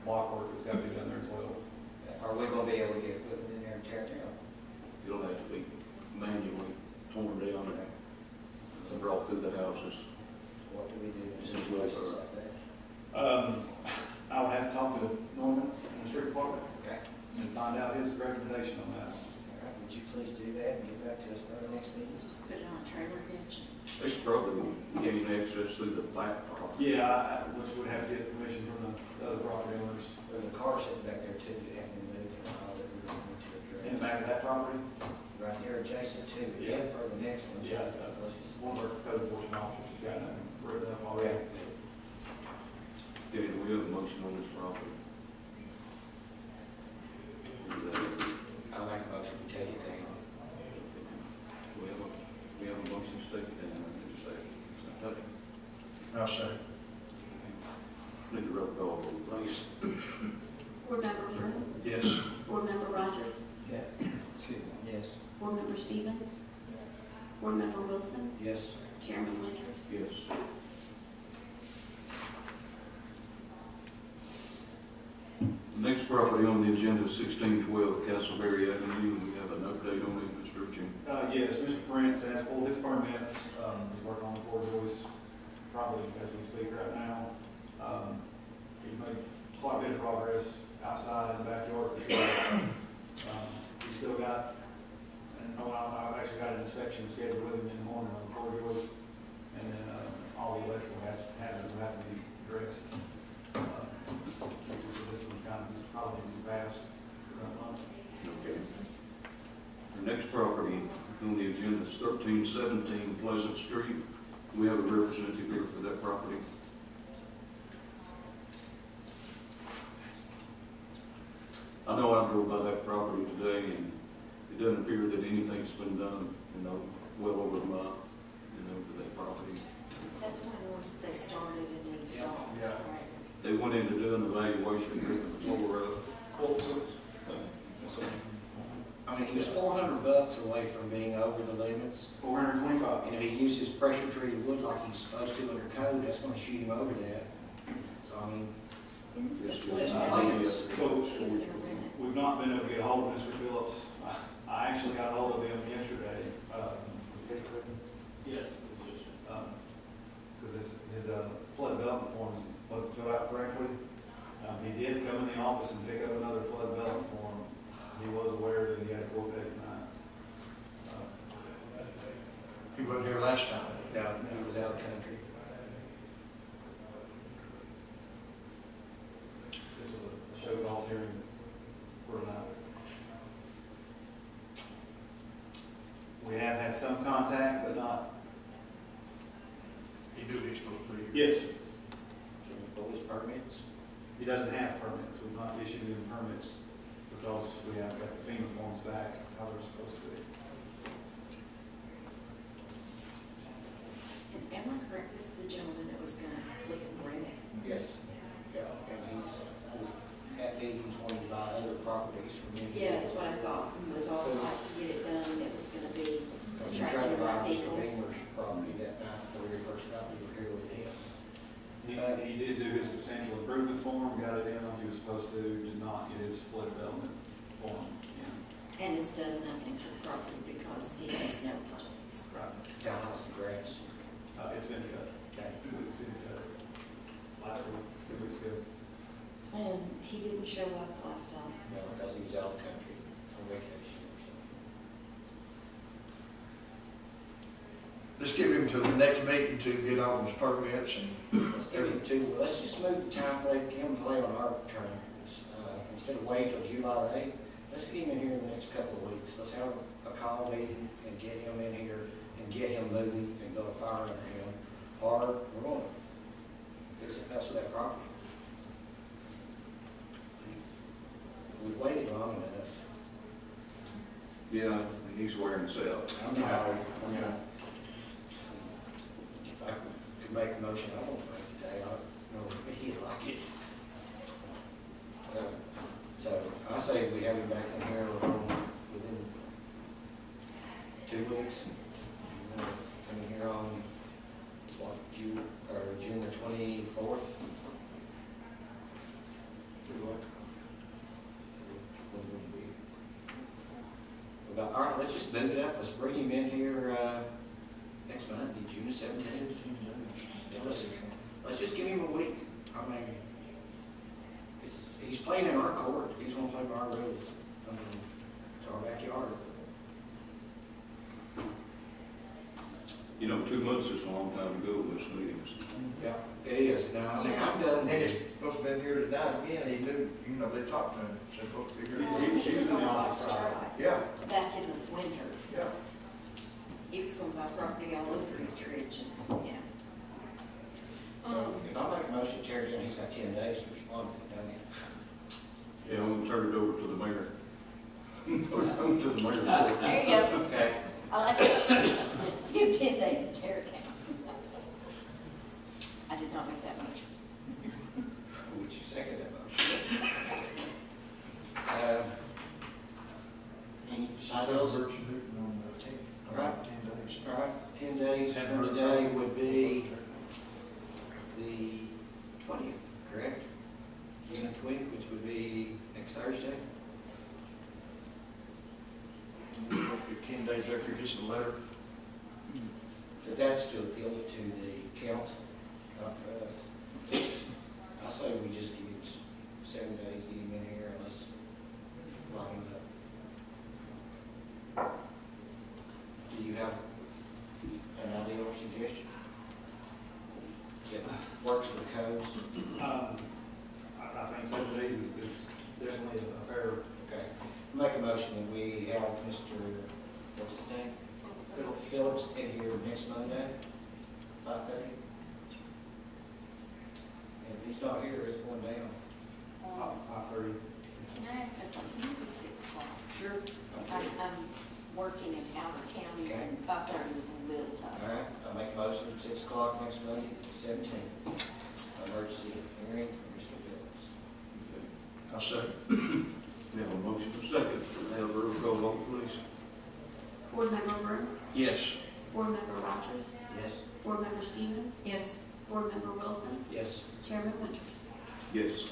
block work that's got to be done there as well. Are we gonna be able to get equipment in there and tear it down? It'll have to be manually torn down and brought through the houses. So what do we do in situations like that? I would have to talk to Norman in the street department Okay. and find out his recommendation on that. All right, would you please do that and get back to us by the next meeting? Put it on a trailer hitch. They could probably gain access through the back property. Yeah, which would have to get permission from the other property owners. There's a car sitting back there too that hadn't been moved in a while that we're going to In the address. back of that property, Right here adjacent to, Yeah. yeah, for the next one. Yeah. Let's just- one of our code enforcement officers has got that written up already. Okay, do we have a motion on this property? I'll make a motion to take it down. We have a motion to take it down, I need a second. Okay. I'll say. Need to roll call vote, please. Board Member Drew, Yes. Board Member Rogers, Yeah. Excuse me. Yes. Board Member Stevens, Board Member Wilson, Yes. Chairman Winters. Yes. The next property on the agenda is 1612 Castleberry Avenue, and we have an update on it, Mr. Jim. Yes, Mr. Prince has pulled his permits. He's working on the Fort Joyce probably as we speak right now. He's made quite a bit of progress outside in the backyard for sure. He's still got, and I've actually got an inspection scheduled with him in the morning on the Fort Joyce. And then all the electrical hazards will have to be addressed. So this one kind of is probably in the past. Okay. Our next property on the agenda is 1317 Pleasant Street. We have a representative here for that property. I know I drove by that property today, and it doesn't appear that anything's been done, well over a month, to that property. That's one of the ones that they started and installed. Yeah. Right. They went in to do an evaluation, ripping the floor up. I mean, he was $400 away from being over the limits. 425. And if he uses pressure treated wood like he's supposed to under code, that's gonna shoot him over that. So, I mean, Is the It's flip just- house, So is there a limit? we've not been able to get a hold of Mr. Phillips. I actually got a hold of him yesterday. Yes. Because his flood development forms wasn't filled out correctly. He did come in the office and pick up another flood development form. He was aware that he had a court date tonight. He wasn't here last time. no, he was out of country. This was a show cause hearing for tonight. We have had some contact, but not. He knew he was supposed to be here. Yes. Can we pull his permits? He doesn't have permits. We've not issued him permits because we haven't got the FEMA forms back how they're supposed to be. And am I correct, this is the gentleman that was gonna flip and rent it? Yes. Yeah, and he's at meetings when he buy other properties from me. Yeah, that's what I thought, it was all right to get it done, it was gonna be Because he tried to attractive buy to Mr. people. Beamer's property that night before he first got me here with him. He did do his substantial improvement form, got it in like he was supposed to, did not get his flood development form in. And it's done nothing to the property because because he has no plans. Right. Townhouse and grass. It's been cut. Okay. It's been cut. Last week, it was good. And he didn't show up last time. No, because he was out of the country on vacation or something. Let's give him till the next meeting to get all his permits and Let's give him two, let's just move the time play, get him play on our terms. Instead of waiting till July the 8th, let's get him in here in the next couple of weeks. Let's have a call meeting and get him in here and get him moving and go to fire under him. Or we're going to get us a pass with that property. We've waited long enough. Yeah, he's wearing us out. I'm not, I mean, if I could make a motion, I won't make it today, I don't know if he'd like it. So I say we have him back in here within 2 weeks. Coming here on, what, June the 24th? All right, let's just move it up. Let's bring him in here next Monday, June 17th. Yeah, let's just give him a week. I mean, he's playing in our court. He's going to play by our rules. I mean, it's our backyard. You know, 2 months is a long time to go with those meetings. Yeah, it is. Now, I mean, I'm done. And he's supposed to been here tonight again, he knew, you know, they talked to him, said, look, figure it out. He was on Fox Drive Yeah, back in the winter. yeah. He was going to buy property all over East Ridge and, yeah. So if I make a motion to tear it down, he's got 10 days to respond to it, doesn't he? Yeah, we'll turn it over to the mayor. Turn it over to the mayor. There you go. Okay. I like it. Let's give 10 days to tear it down. I did not make that motion. Would you second that motion? I know Virgin Newton on the 10, All right. 10 days. All right, 10 days from today would be the 20th, correct? June 20th, which would be next Thursday. 10 days after he gets the letter. But that's to appeal it to the council, not to us. I say we just give him 7 days, get him in here, and let's line him up. Do you have an idea or suggestion? That works with codes? I think 7 days is definitely a fair. Okay. Make a motion that we have Mr., what's his name? Phillips in here next Monday, 5:30. And if he's not here, it's going down. 5:30. Can I ask a question? Can it be 6 o'clock? Sure. I'm working in outer counties Okay. and 5:30 is a little tough. All right, I'll make a motion for 6 o'clock next Monday, 17th. Emergency hearing for Mr. Phillips. I'll second. We have a motion for second. Have a roll call vote, please. Board Member Brown? Yes. Board Member Rogers? Yes. Board Member Stevens? Yes. Board Member Wilson? Yes. Chairman Winters? Yes.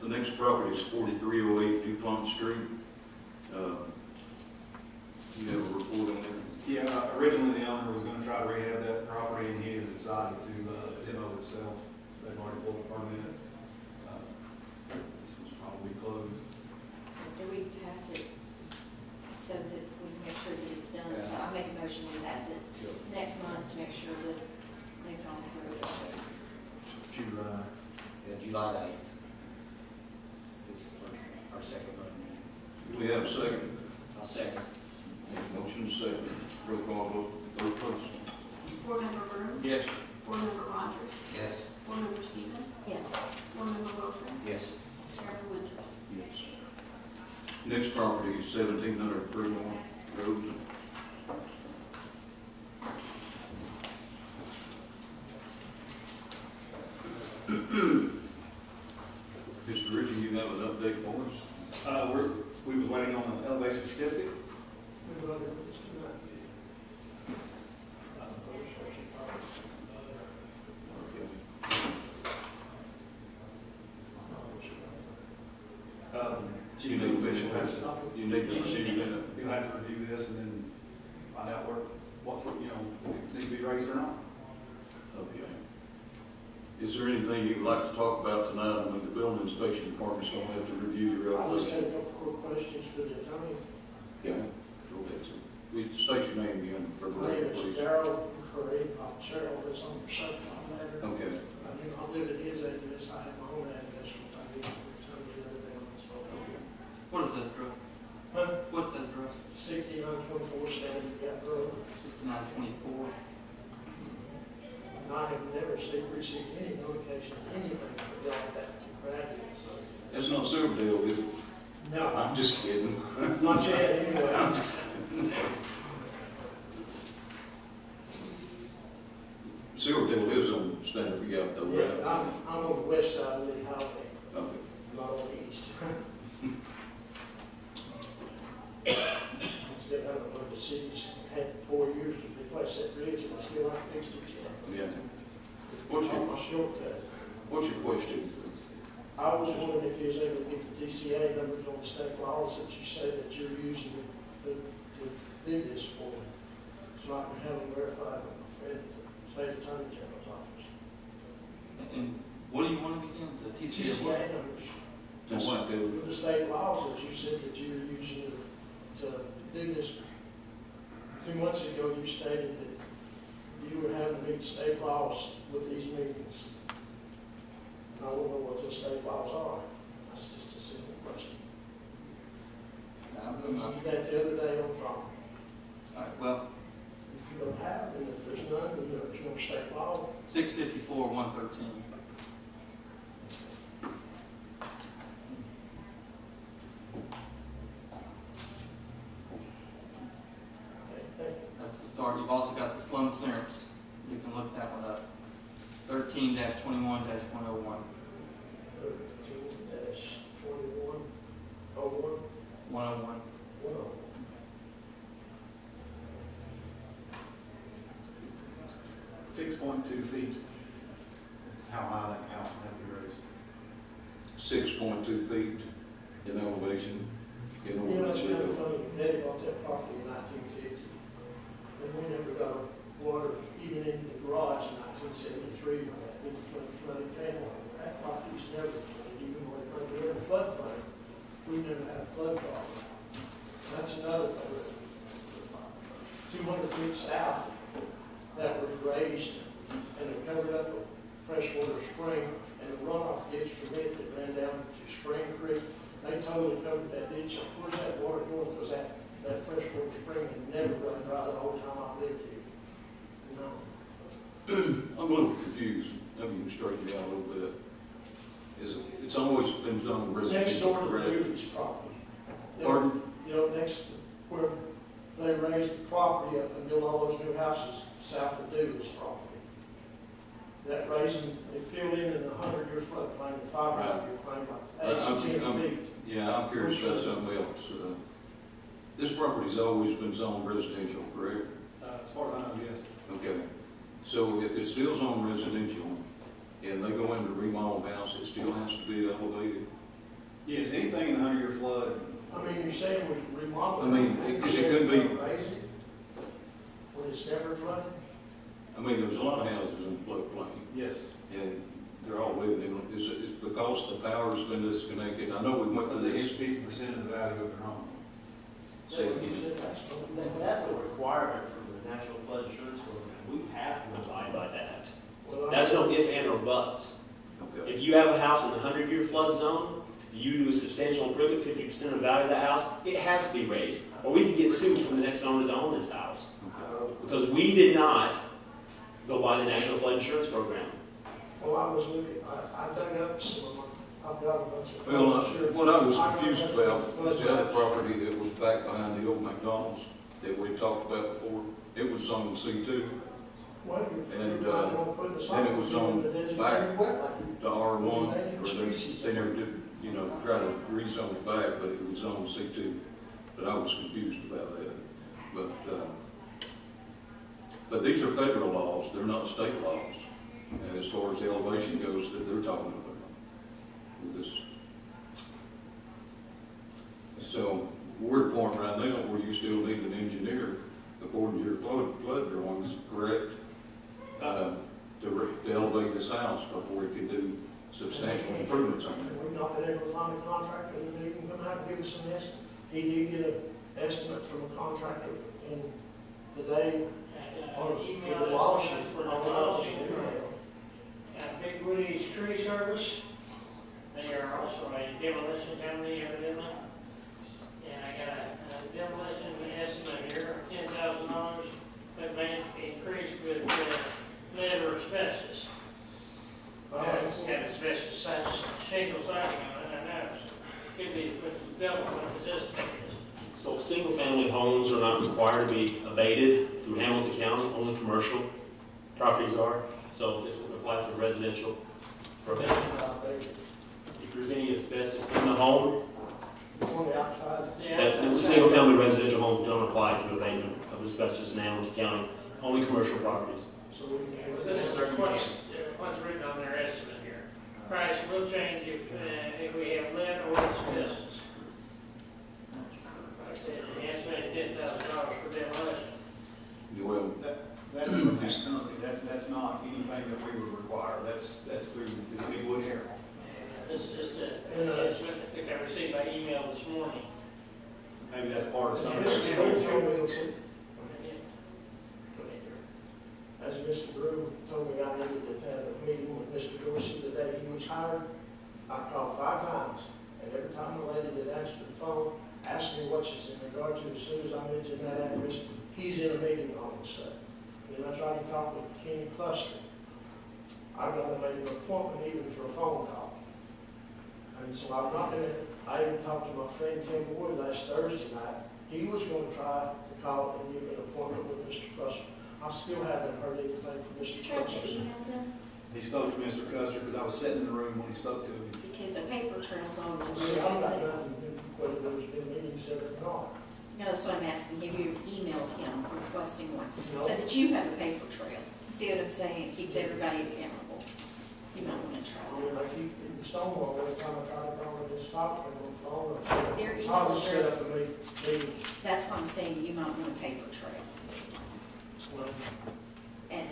The next property is 4308 DuPont Street. You have a report on that? Yeah, originally the owner was gonna try to rehab that property and he has decided to demo itself. They've already pulled a permit. This was probably closed. Do we pass it so that we can make sure that it's done? So I make a motion we pass it next month to make sure that they've gone through it. July. Yeah, July 8th. This is our second Monday. We have a second. I'll second. Motion to second. Roll call vote, please. Board Member Brown? Yes. Board Member Rogers? Yes. Board Member Stevens? Yes. Board Member Wilson? Yes. Chairman Winters? Yes. Next property is 1700 Fremont Road. Mr. Ritchie, you have an update for us? We was waiting on the elevation certificate. You need to finish you need to review that. You'll have to review this and then find out what, you know, if it needs to be raised or not. Okay. Is there anything you'd like to talk about tonight? I mean, the building inspection department's gonna have to review your I just had a application. couple quick questions for the attorney. Okay, go ahead, sir. State your name again for the My name record, is please. Darrell McCurry, Cheryl is on the certified letter. Okay, I live at his address, I have my own address, which I need to return to everything else. What is that address? Huh? What's that address? 6924 Stanford Gap Road. 6924. And I have never received any notification of anything from y'all that granted, so. that's not Silverdale, is it? No, I'm just kidding. not yet, anyway. I'm just kidding. Silverdale lives on Stanford Gap though, Yeah, right? I'm on the west side of the highway, Okay. not on the east. Still haven't learned the city's had 4 years to replace that bridge, and I still haven't fixed it yet. Yeah. What's my shortcut? What's your question? I was wondering if you was able to get the DCA numbers on the state laws that you say that you're using to do this for, so I can have them verified with my friend at the State Attorney General's office. And what do you want again? The TCA? DCA numbers. That's what For the state laws that you said that you were using to do this. 2 months ago, you stated that you were having to meet state laws with these meetings. And I don't know what those state laws are. That's just a simple question. You got the other day on the phone. All right, well, If you don't have, then if there's none, then there's no state law. 654, 113. Okay, thank you. That's the start. You've also got the slum clearance. You can look that one up. 13-21-101. 13-2101. 101. 101. 6.2 feet is how high that house will have to be raised. 6.2 feet in elevation. In You know, order it's kind of to, funny, Daddy bought that property in 1950, and we never got water even into the garage in 1973 when that big flooded came on. That property's never flooded, even when we were in a floodplain, we never had a flood problem. That's another thing. 200 feet south, that was raised, and it covered up a freshwater spring, and the runoff ditch from it that ran down to Spring Creek. They totally covered that ditch. Where's that water going? Because that freshwater spring had never run dry the whole time I've lived here. You know? I'm a little confused. Maybe you can straighten me out a little bit. It's always been zoned Next residential, door to correct? Ruby's property. Pardon? You know, next, where they raised the property up and built all those new houses south of Douglas property. That raising, they filled in a 100-year floodplain, a 500-year plain, like 8 to 10 feet. Yeah, I'm curious about something else. This property's always been zoned residential, correct? As far as I know, yes. Okay. So if it's still zoned residential and they go in to remodel the house, it still has to be elevated? Yes, anything in the 100-year flood. I mean, you're saying we remodel. I mean, it could be. Raise it when it's never flooded? I mean, there's a lot of houses in floodplain. Yes. And they're all living in them. Is it because the power's been disconnected? I know we went to Because they this. get 50% of the value of their home. Say it again. That's a requirement from the National Flood Insurance Program. We have to abide by that. That's no if, and, or buts. Okay. If you have a house in the 100-year flood zone, you do a substantial improvement, 50% of the value of the house, it has to be raised. Or we could get sued from the next owners that own this house. Because we did not go by the National Flood Insurance Program. Well, I was looking, I dug up some of them. I've got a bunch of. Well, what I was confused about was the other property that was back behind the old McDonald's that we talked about before. It was zoned C2. Well, And then it was on back to R1, or they never did, you know, try to rezone it back, but it was on C2. But I was confused about that. But these are federal laws, they're not state laws, as far as the elevation goes that they're talking about. With this So we're at a point right now where you still need an engineer, according to your flood drawings, correct? To elevate this house before we can do substantial improvements on it. We've not been able to find a contractor that even come out and give us an estimate. He did get an estimate from a contractor in today on for demolishing. Big Woody's Tree Service. They are also a demolition company, evidently. And I got a demolition estimate here of $10,000, but may increase with lead or asbestos. It's got asbestos shingles siding on it, I know. It could be with double what the system is. So single-family homes are not required to be abated through Hamilton County, only commercial properties are. So this would apply to residential permit. If there's any asbestos in the home, On the outside. the single-family residential homes don't apply to abatement of asbestos in Hamilton County, only commercial properties. So we can. This is what's written on their estimate here. Price will change if we have lead or asbestos. Like I said, the estimated $10,000 for demolition. Well, That's from that company, that's not anything that we would require, that's through, is it Big Wood here? This is just an estimate that I received by email this morning. Maybe that's part of some of Mr. their. Broom told me, as Mr. Broom told me, I needed to have a meeting with Mr. Dorsey the day he was hired. I've called 5 times, and every time the lady that answered the phone asked me what she's in regard to, as soon as I mentioned that address, he's in a meeting all of a sudden. And I tried to talk with Kenny Cluster. I'd rather make an appointment even for a phone call. And so I'm not gonna, I even talked to my friend Tim Wood last Thursday night. He was gonna try to call and give me an appointment with Mr. Cluster. I still haven't heard anything from Mr. You tried Cluster. to email them? He spoke to Mr. Custer, because I was sitting in the room when he spoke to him. Because a paper trail's always a See, really I'm good not thing. nothing, whether there's been meetings set or not. No, that's what I'm asking. Have you emailed him requesting one? No. So that you have a paper trail. See what I'm saying? It keeps everybody accountable. You might want to try I mean, that. I keep getting Stonewall every time I try to call him and stop him on the phone. or Their something. email I was set address- up a meeting. That's why I'm saying you might want a paper trail. Well, And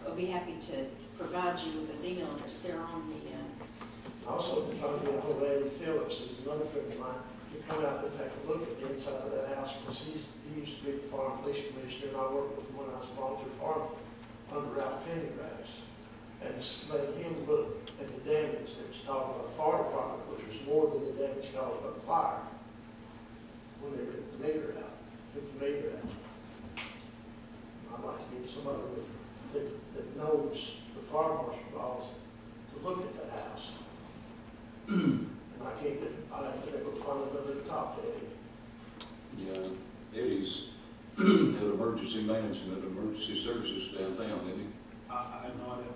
I'll be happy to provide you with his email address. They're on the, also, been trying to get ahold of Eddie Phillips, who's another friend of mine, to come out and take a look at the inside of that house, because he used to be the farm police commissioner, and I worked with him when I was a volunteer farmer under Ralph Pendergrass. And letting him look at the damage that was caused by the fire department, which was more than the damage caused by the fire. When they ripped the meter out, took the meter out. I'd like to get somebody that knows the fire marshal laws to look at that house. And I haven't been able to find another to talk to Eddie. yeah, Eddie's had emergency management, emergency services downtown, didn't he? I have no idea.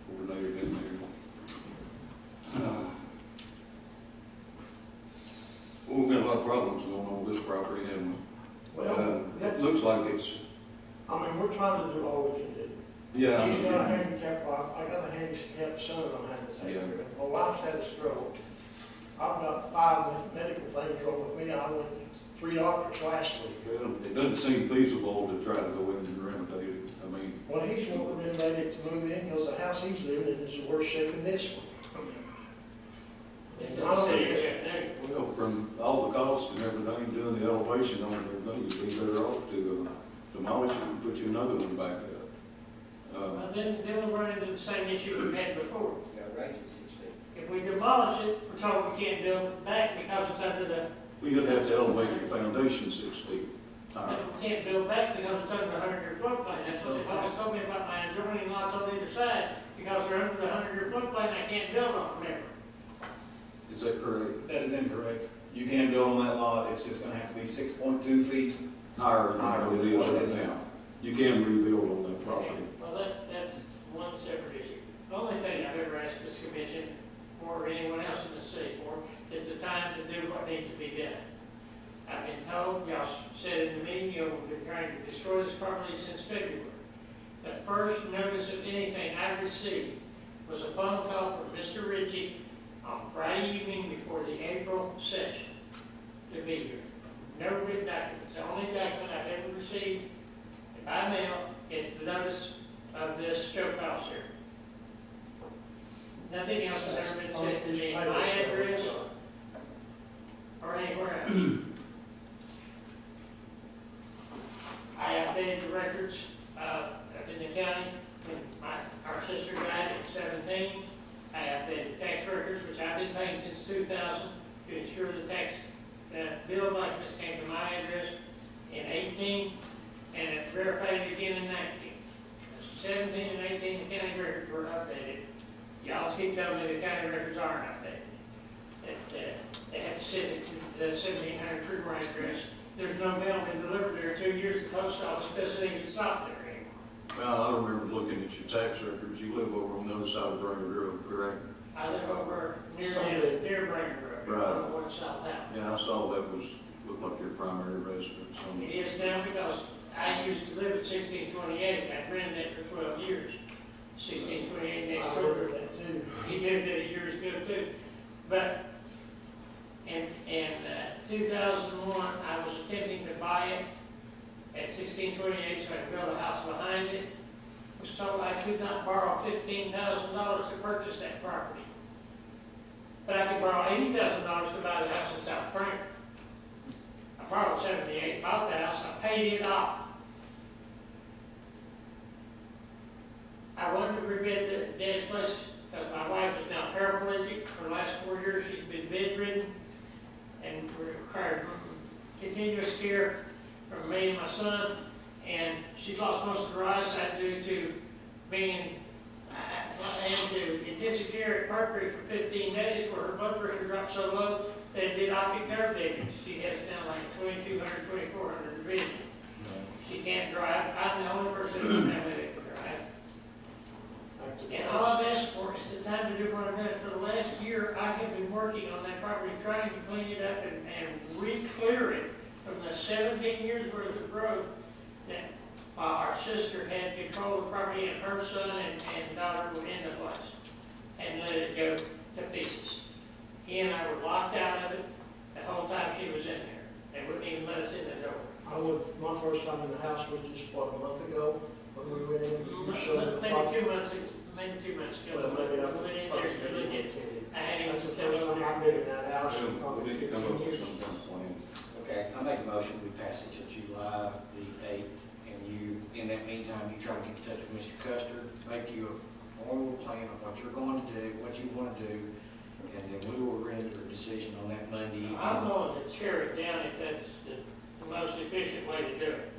Coordinator down there. Well, we've got a lot of problems going on with this property, haven't we? Well, It looks like it's, I mean, we're trying to do all we can do. yeah. He's got a handicapped wife, I got a handicapped son I'm having to take care of. My wife's had a stroke. I've got 5 medical things wrong with me. I went to 3 doctors last week. Well, it doesn't seem feasible to try to go in and renovate it. I mean, Well, he's wanting to renovate it to move in because the house he's living in is in worse shape than this one. It's And in I the don't city think of Chattanooga. well, from all the costs and everything, doing the elevation on it and everything, you'd be better off to demolish it and put you another one back up. Well, then we'll run into the same issue we've had before. Yeah, right, 6 feet. If we demolish it, we're told we can't build it back because it's under the, Well, you'd have to elevate your foundation 6 feet higher. we can't build back because it's under the 100-year floodplain. That's what they've always told me about my adjoining lots on either side, because they're under the 100-year floodplain, I can't build on them ever. Is that correct? That is incorrect. You can build on that lot, it's just gonna have to be 6.2 feet. Higher than what it is right now. You can rebuild on that property. Well, that's one separate issue. The only thing I've ever asked this commission, or anyone else in the city for, is the time to do what needs to be done. I've been told, y'all said in the meeting, you've been trying to destroy this property since February. The first notice of anything I received was a phone call from Mr. Ritchie on Friday evening before the April session. to be here. No written documents. The only document I've ever received by mail is the notice of this show cause here. Nothing else has ever been sent to me, my address, or anywhere else. I updated the records up in the county when our sister died at 17. I updated the tax records, which I've been paying since 2000, to ensure the tax bill documents came to my address in 18, and it verified it again in 19. 17 and 18, the county records were updated. Y'all keep telling me the county records aren't updated. That they have to send it to the 1700 Creeper address. There's no mail been delivered there in 2 years. The post office doesn't even stop there anymore. Well, I remember looking at your tax records. You live over on the other side of Brainerd Road, correct? I live over near Brainerd Road, Right. on the one south out. Yeah, I saw that looked like your primary residence. It is now because I used to live at 1628. I rented it for 12 years. 1628 next I door. remember that too. He lived there years ago too. But in 2001, I was attempting to buy it at 1628, so I could build a house behind it. I was told I could not borrow $15,000 to purchase that property. But I could borrow $80,000 to buy the house in South Brainerd. I borrowed $78,000, bought the house, I paid it off. I wanted to rebid the dad's place because my wife is now paraplegic. For the last 4 years, she's been bedridden and required continuous care from me and my son. And she's lost most of her eyesight due to being into intensive care at Mercury for 15 days, where her blood pressure dropped so low that it did optic nerve damage. She has now like 2,200, 2,400 vision. She can't drive. I'm the only person in the family that can drive. And all I've asked for is the time to do what I've done. For the last year, I have been working on that property, trying to clean it up and re-clear it from the 17 years worth of growth that our sister had control of the property, and her son and daughter were in the place and let it go to pieces. He and I were locked out of it the whole time she was in there. They wouldn't even let us in the door. I went, my first time in the house was just, what, a month ago, when we went in, you showed the Maybe front. 2 months ago. Maybe 2 months ago. Well, maybe I went in there to look at it. I hadn't even That's the first time I've been in that house in We probably need to come 15 up with years. some kind of plan. Okay, I make a motion, we pass it till July the 8th, and you, in that meantime, you try to get in touch with Mr. Custer, make you a formal plan of what you're going to do, what you want to do, and then we will render a decision on that Monday evening. I'm going to tear it down if that's the most efficient way to do it.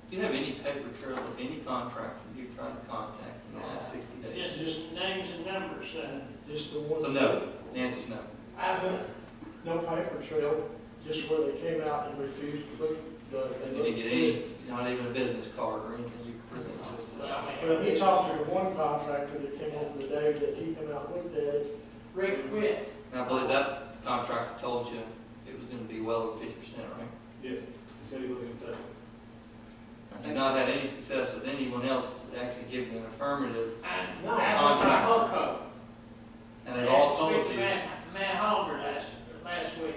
Do you have any paper trail of any contractor you've tried to contact in the last 60 days? Just names and numbers. Just the one. So no, the answer's no. I've No paper trail, just where they came out and refused to look. You didn't get any, not even a business card or anything you could present to us today? Well, he talked to the one contractor that came over the day that he came out and looked at it. Rick Witt. And I believe that contractor told you it was going to be well over 50%, right? Yes, he said he wasn't gonna touch it. I've not had any success with anyone else that actually give me an affirmative No. contract. And they've all told you, Matt Hollander last week.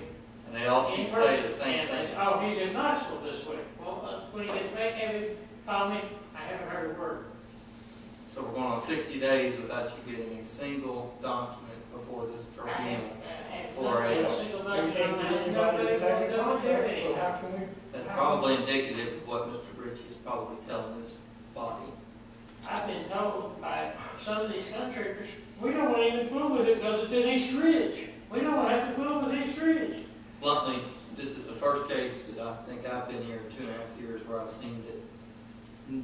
and they all seem to tell you the same And they thing. said, oh, he's in Knoxville this week. Well, when he gets back, have him call me. I haven't heard a word. So we're going on 60 days without you getting a single document before this tribunal. For We can't get anybody to take a contract, so how can we? That's probably indicative of what Mr. Ritchie is probably telling this body. I've been told by some of these contractors, we don't want to even fool with it because it's in East Ridge. We don't want to have to fool with East Ridge. Bluntly, this is the first case that I think I've been here in 2.5 years where I've seen that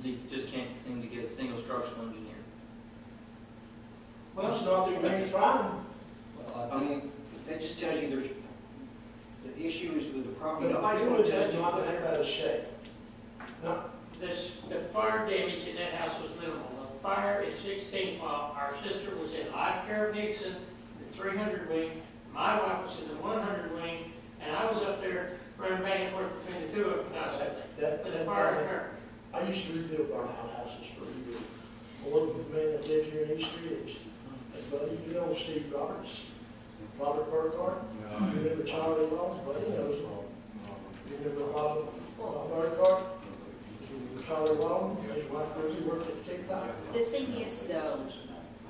you just can't seem to get a single structural engineer. Well, it's not that we ain't trying. I mean, that just tells you there's, the issue is with the property. Nobody's gonna touch my land about a shed. No. The fire damage in that house was minimal. The fire at 16, while our sister was in life care of Nixon, the 300 wing, my wife was in the 100 wing, and I was up there running back and forth between the two of them constantly. But the fire occurred. I used to rebuild burnout houses for a year. I worked with a man that lived here in East Ridge. And buddy, you know Steve Roberts, Robert Burkhardt, you remember Charlie Long, buddy knows him.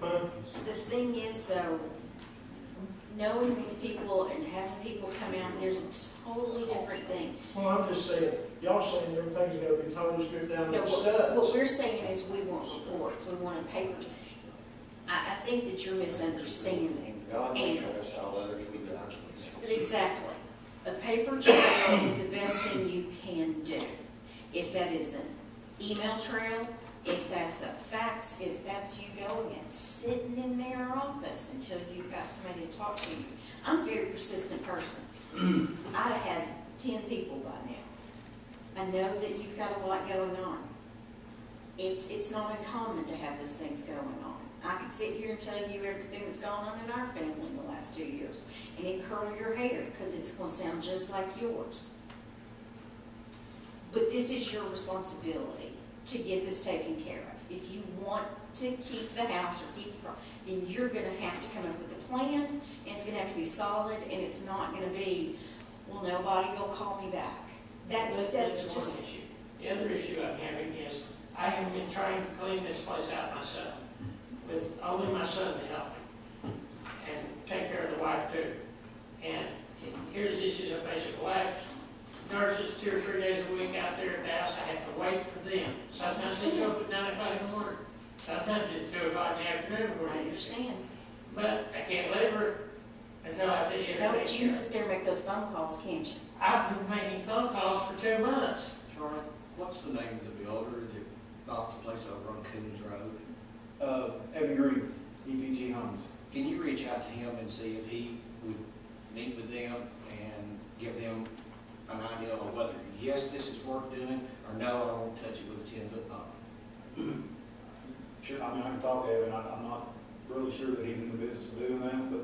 The thing is though, knowing these people and having people come out, there's a totally different thing. Well, I'm just saying, y'all saying everything's gonna be totally stripped down No, to what studs. we're saying is we want reports, we want a paper. I think that you're misunderstanding. God, we And- trust all others we got. Exactly. A paper trail is the best thing you can do. If that is an email trail, if that's a fax, if that's you going and sitting in their office until you've got somebody to talk to you. I'm a very persistent person. I'd have had 10 people by now. I know that you've got a lot going on. It's not uncommon to have those things going on. I could sit here and tell you everything that's gone on in our family in the last 2 years, and it curl your hair, because it's going to sound just like yours. But this is your responsibility to get this taken care of. If you want to keep the house or keep the property, then you're going to have to come up with a plan, and it's going to have to be solid, and it's not going to be, well, nobody will call me back. That's one just... issue. The other issue I'm having is, I have been trying to clean this place out myself, with only my son to help me, and take care of the wife too. And here's the issues I face with the wife. Nurses 2 or 3 days a week out there at the house, I have to wait for them. Sometimes they show up at 9 o'clock in the morning. Sometimes it's 2 o'clock in the afternoon. I understand. But I can't leave her until I think No, but you can sit there and make those phone calls, can't you? I've been making phone calls for 2 months. Charlie, what's the name of the builder that bought the place over on Coons Road? Evan Green, EPG Homes. Can you reach out to him and see if he would meet with them and give them an idea of whether, yes, this is worth doing, or no, I won't touch it with a 10-foot pole? Sure, I mean, I can talk to Evan, I'm not really sure that he's in the business of doing that, but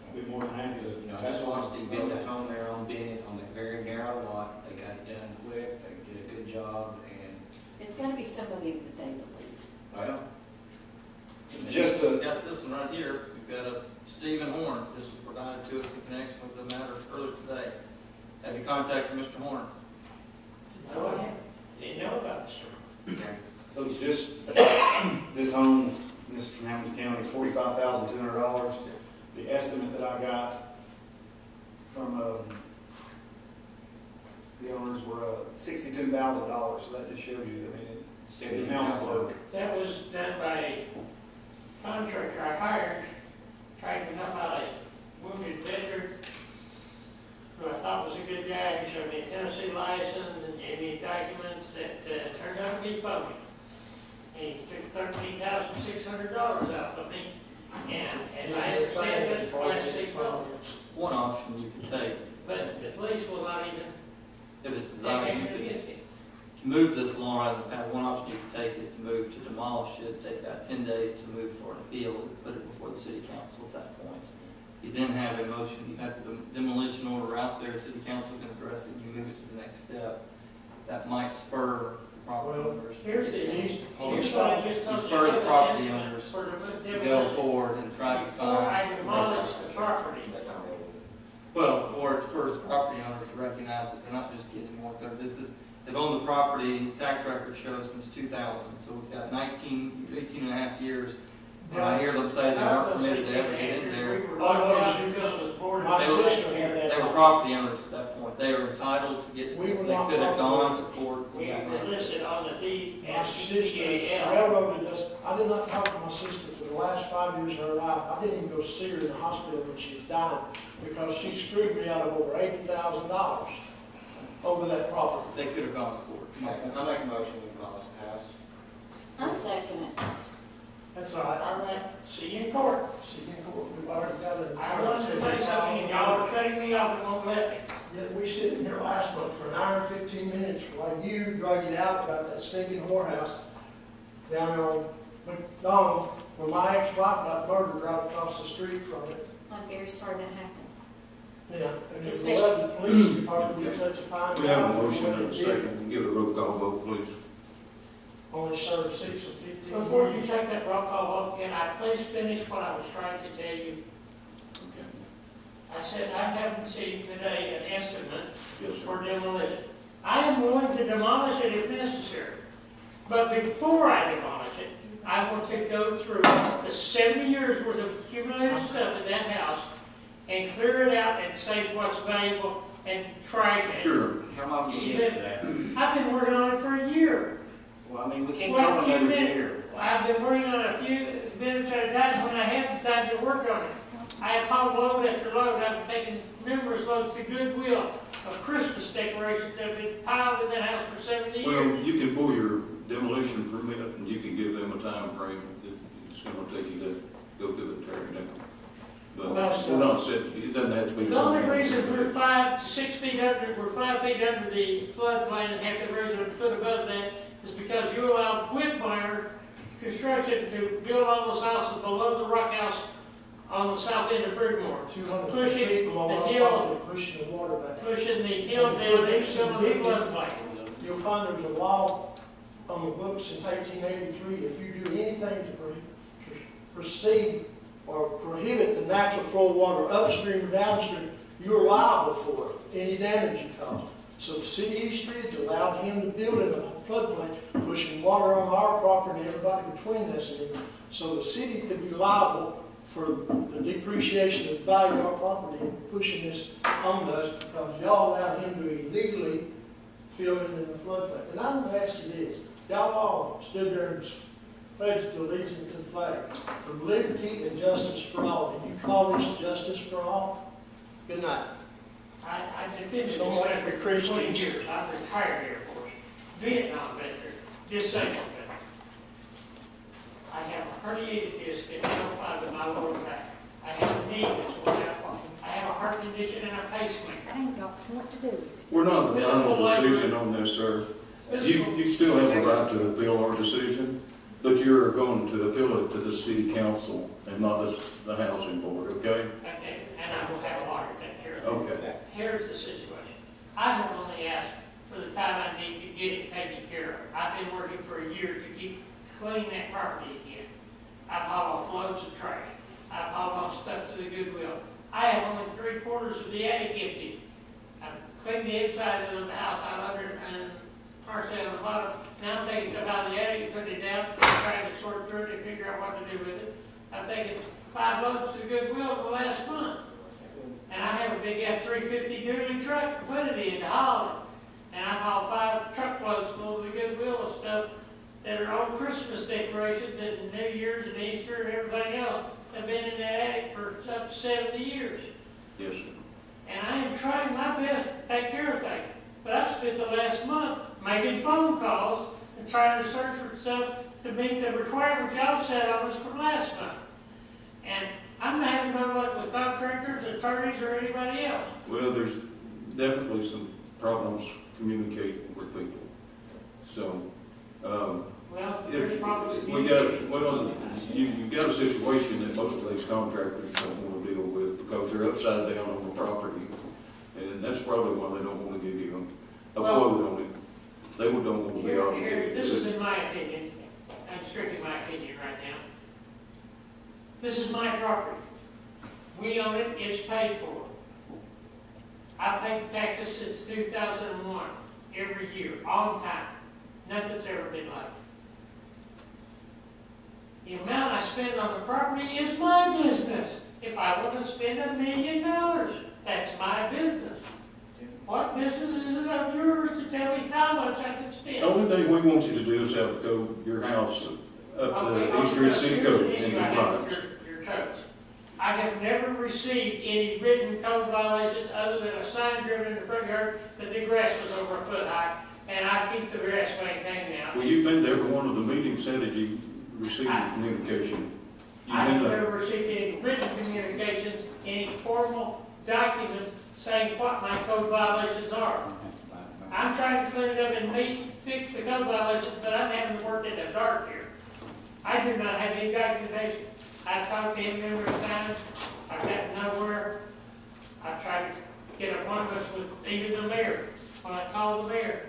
I'd be more than happy to. You know, I just watched him build that home there on Bennett on that very narrow lot. They got it done quick, they did a good job, and, It's got to be somebody that they believe. well, Just to, We've got this one right here. We've got a Stephen Horn. This was provided to us in connection with the matter earlier today. Have you contacted Mr. Horn? No, I haven't. Didn't know about this. this home, this is from Hamilton County, is $45,200. The estimate that I got from, the owners were, $62,000, so that just shows you, I mean, the amount of work. That was done by a contractor I hired, trying to help out a wounded veteran who I thought was a good guy, who showed me a Tennessee license and gave me documents that turned out to be phony. And he took $13,600 out of me, and as I understand this, Class C phone. One option you could take, But the police will not even if it's take designed, action against it. to move this along, one option you could take is to move to demolish it, take about 10 days to move for an appeal, and put it before the city council at that point. You then have a motion, you have the demolition order out there, the city council can address it, and you move it to the next step. That might spur the property Well, owners. Here's the, He's- here's what I just told you. Spur the property owners For the to go demolition. forward and try to Before I find. demolish the property. Well, or it spurs the property owners to recognize that they're not just getting more, they've owned the property, tax record shows since 2000, so we've got 18 and a half years. And I hear them say they aren't permitted to ever get in there. We were locked out because it was boarded. My They were- sister had that. They were property owners at that point. They were entitled to get, We they were could not have gone to property court. We were listed on the deed My as sister PAL. railroaded us. I did not talk to my sister for the last 5 years of her life. I didn't even go see her in the hospital when she was dying because she screwed me out of over $80,000 over that property. They could have gone to court. I make a motion we demolish the house. I second it. That's all right. All right, see you in court. See, you know, we've already got an. I wanted to say something and y'all are cutting me off and won't let me. Yet we sitting here last month for an hour and 15 minutes while you drug it out about that stinking whorehouse down there on McDonald, where my ex-wife got murdered right across the street from it. I'm very sorry that happened. Yeah, and it's Especially- 11 police department did such a fine job. We have a motion of what and a they did. second. Give it a roll call vote, please. Only served 6 or 15. Before you take that roll call vote, can I please finish what I was trying to tell you? Okay. I said I have received today an estimate Yes, sir. for demolition. I am willing to demolish it if necessary. But before I demolish it, I want to go through the 70 years worth of accumulated stuff in that house and clear it out and save what's valuable and trash it. Sure. How long do you get for that? I've been working on it for a year. Well, I mean, we can't Well, go a few another minutes. year. I've been working on it a few minutes at a time when I have the time to work on it. I have hauled load after load. I've taken numerous loads to Goodwill of Christmas decorations that have been piled in that house for 70 years. Well, you can pull your demolition permit and you can give them a time frame that it's gonna take you to go through the tearing down. But we're not set, it doesn't have to be. The only reason we're 5 to 6 feet under, we're 5 feet under the floodplain and have to raise it a foot above that is because you allowed Whitmire Construction to build all those houses below the rock house on the south end of Fruitmore. 200 feet below our property, pushing the water back. Pushing the hill down into some of the floodplain. You'll find there's a law on the books since 1883, if you do anything to proceed or prohibit the natural flow of water upstream or downstream, you're liable for it, any damage you cause. So the city of East Ridge allowed him to build in a floodplain, pushing water on our property and everybody between us and him. So the city could be liable for the depreciation of the value of our property and pushing this on us because y'all allowed him to illegally fill in the floodplain. And I'm going to ask you this. Y'all all stood there and pledged allegiance to the flag for liberty and justice for all. And you call this justice for all? Good night. I defended So much this for for 20 Christians. years. I'm retired Air Force, Vietnam veteran, disabled veteran. I have a herniated disc in L5 in my lower back. I have a knee that's going out. I have a heart condition and a pacemaker. I ain't got what to do. We're not the final decision on this, sir. You still have the right to appeal our decision, but you're going to appeal it to the city council and not the housing board, okay? Okay, and I will have a lawyer take care of it. Okay. Here's the situation. I have only asked for the time I need to get it taken care of. I've been working for a year to keep clean that property again. I've hauled off loads of trash. I've hauled off stuff to the Goodwill. I have only 3/4 of the attic empty. I've cleaned the inside of the house out under it and partially on the bottom. Now I'm taking stuff out of the attic and putting it down, trying to sort through it and figure out what to do with it. I've taken 5 loads to the Goodwill the last month. And I have a big F-350 dually truck to put it in to haul it. And I've hauled 5 truckloads full of the Goodwill of stuff that are old Christmas decorations and New Year's and Easter and everything else have been in that attic for up to 70 years. Yes, sir. And I am trying my best to take care of things. But I've spent the last month making phone calls and trying to search for stuff to meet the requirements y'all set on us from last month. And I'm not having no luck with contractors, attorneys, or anybody else. Well, there's definitely some problems communicating with people. So, well, there's problems we got, well, you've got a situation that most of these contractors don't want to deal with because they're upside down on the property. And that's probably why they don't want to give you a quote on it. They don't want to be obligated. This is in my opinion. I'm strictly my opinion right now. This is my property. We own it, it's paid for. I've paid the taxes since 2001, every year, on time. Nothing's ever been like it. The amount I spend on the property is my business. If I want to spend $1 million, that's my business. What business is it of yours to tell me how much I can spend? The only thing we want you to do is have the code, your house up to the East Ridge City Code in compliance. Your codes. I have never received any written code violations other than a sign driven in the front yard that the grass was over a foot high, and I keep the grass maintained now. Well, you've been to every one of the meetings. How did you receive communication? I've never received any written communications, any formal documents saying what my code violations are. I'm trying to clean it up and fix the code violations, but I'm having to work in the dark here. I do not have any documentation. I've talked to him numerous times. I've gotten nowhere. I've tried to get appointments with even the mayor. When I called the mayor,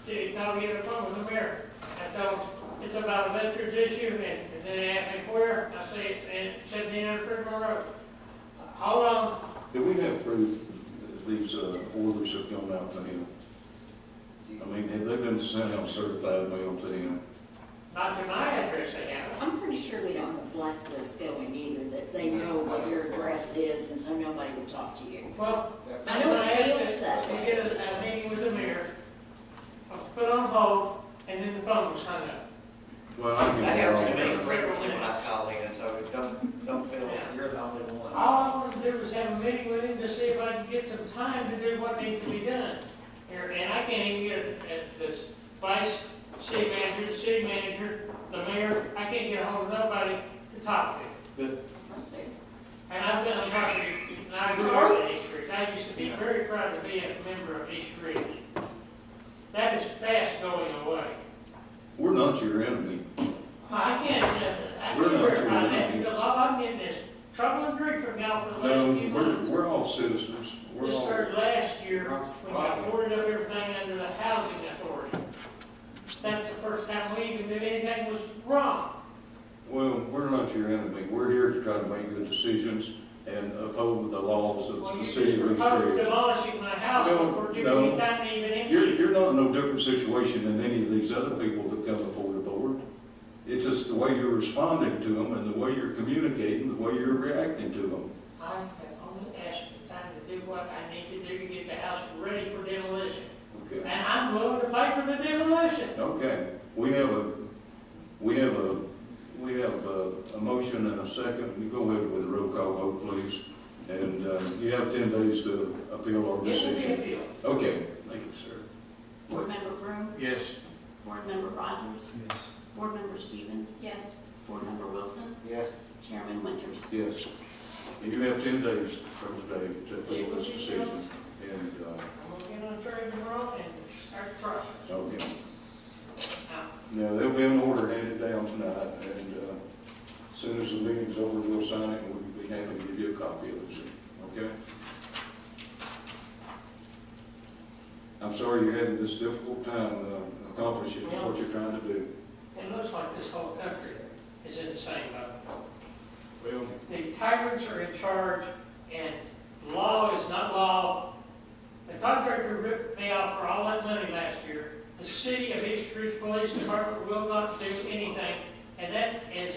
to tell me to get an appointment with the mayor, I told him it's about a veterans issue, and then they asked me where. I said, it's 1700 Fremont Road. Hold on. Do we have proof that these orders have gone out to him? I mean, have they been sent out certified mail to him? Not to my address they haven't. I'm pretty sure we don't have a blacklist going either, that they know what your address is, and so nobody will talk to you. Well, I know I it asked feels that to way. get a meeting with the mayor, I was put on hold, and then the phone was hung up. Well, I can That get happens to me Yeah. frequently when I call in, so don't feel like you're the only one. All I wanted to do was have a meeting with him to see if I could get some time to do what needs to be done. Here, and I can't even get at this vice city manager, the mayor, I can't get a hold of nobody to talk to. Good. And I've been a part of, and I grew up in East Ridge. I used to be very proud to be a member of East Ridge. That is fast going away. We're not your enemy. I can't We're not verify your that enemy. because all I'm getting is trouble and grief from y'all for the No, last few months. we're all citizens. We're This all, started last year when y'all boarded up everything under the housing authority. That's the first time we even knew anything was wrong. well, we're not your enemy. We're here to try to make good decisions and uphold the laws of Well, the you city just of East proposed Ridge. demolishing my house No, before giving no. me time to even You're, empty. you're not in no different situation than any of these other people that come before the board. It's just the way you're responding to them and the way you're communicating, the way you're reacting to them. I have only asked for time to do what I need to do to get the house ready for demolition. Okay. And I'm willing to pay for the demolition. Okay, we have a motion and a second. You go ahead with a roll call vote, please. And, you have 10 days to appeal our It will be a decision. deal. Okay, thank you, sir. Board Member Broom? Yes. Board Member Rogers? Yes. Board Member Stevens? Yes. Board Member Wilson? Yes. Chairman Winters? Yes. And you have 10 days from today to appeal this decision. And, I'm gonna get on the train tomorrow and start the process. okay. Now, Now, there'll be an order handed down tonight, and, as soon as the meeting's over, we'll sign it, and we'll be happy to give you a copy of it, okay? I'm sorry you're having this difficult time, accomplishing what you're trying to do. it looks like this whole country is in the same boat. Well, The tyrants are in charge and law is not law. The contractor ripped me off for all that money last year. The city of East Ridge Police Department will not do anything, and that is,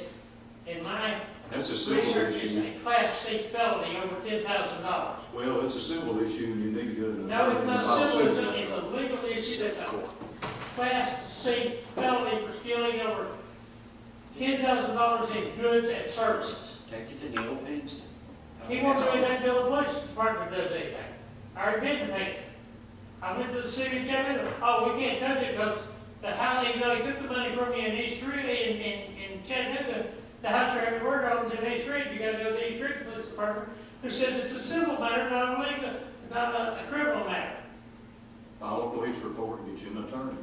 in my that's a civil research, is issue. a Class C felony over $10,000. Well, it's a civil issue, and you need to go to the. No, it's not civil, it's Civil. a legal issue, that's a Class C felony for stealing over $10,000 in goods and services. Take you to Neil Pinkston. He won't do anything until the police department does anything. I already been to Pinkston. I went to the city of Chattanooga, oh, we can't touch it because the house, even though he took the money from you in East Ridge, in Chattanooga, the house you're having work on is in East Ridge, you gotta go to the East Ridge Police Department, who says it's a civil matter, not a legal, not a criminal matter. File a police report and get you an attorney.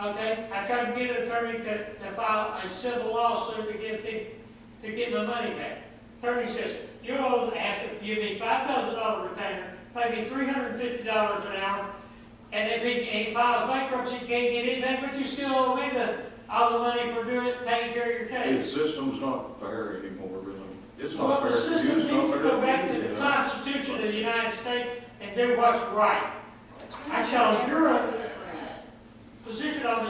Okay, I tried to get an attorney to file a civil lawsuit against him to get my money back. Attorney says, you're going to have to give me $5,000 retainer, pay me $350 an hour, and if he files bankruptcy, he can't get anything, but you still owe me all the money for doing it, taking care of your The case. system's not fair anymore, really. It's Well, not the fair to you, system it's not needs to fair go back to to me. the Constitution of the United States and do what's right. I challenge your position on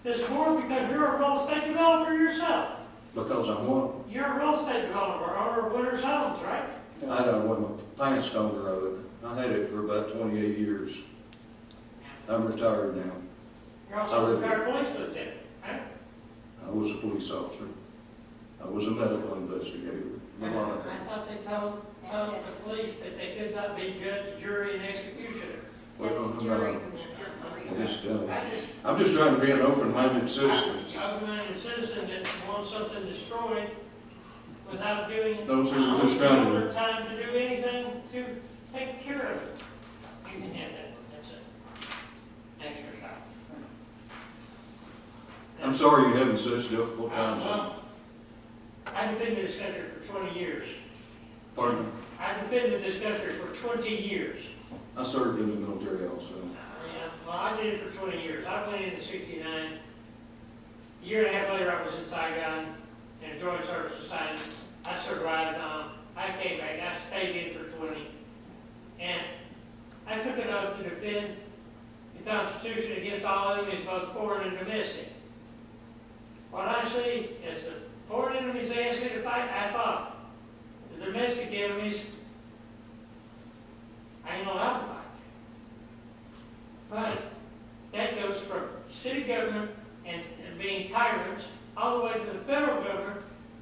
this board because you're a real estate developer yourself. Because I'm one. You're a real estate developer, owner of Winters Homes, right? I wasn't a past owner of it. I had it for about 28 years. I'm retired now. You're I also a live retired police lieutenant, right? I was a police officer. I was a medical investigator. A lot of I things. thought they told the police that they could not be judge, jury, and executioner. Well, That's no, during. I'm just trying to be an open-minded citizen. I'm a citizen that wants something destroyed without doing. Those who were just trying to- Time to do anything to take care of it. You can have that, that's it. Extra shot. I'm sorry you're having such difficult times. I defended this country for 20 years. Pardon me? I defended this country for 20 years. I served in the military also. Yeah, well, I did it for 20 years. I went in 69. A year and a half later, I was in Saigon in a joint service assignment. I served right on. I came back. I stayed in for 20. And I took an oath to defend the Constitution against all enemies, both foreign and domestic. What I see is the foreign enemies they asked me to fight, I fought. The domestic enemies, I ain't allowed to fight. But that goes from city government and being tyrants all the way to the federal government,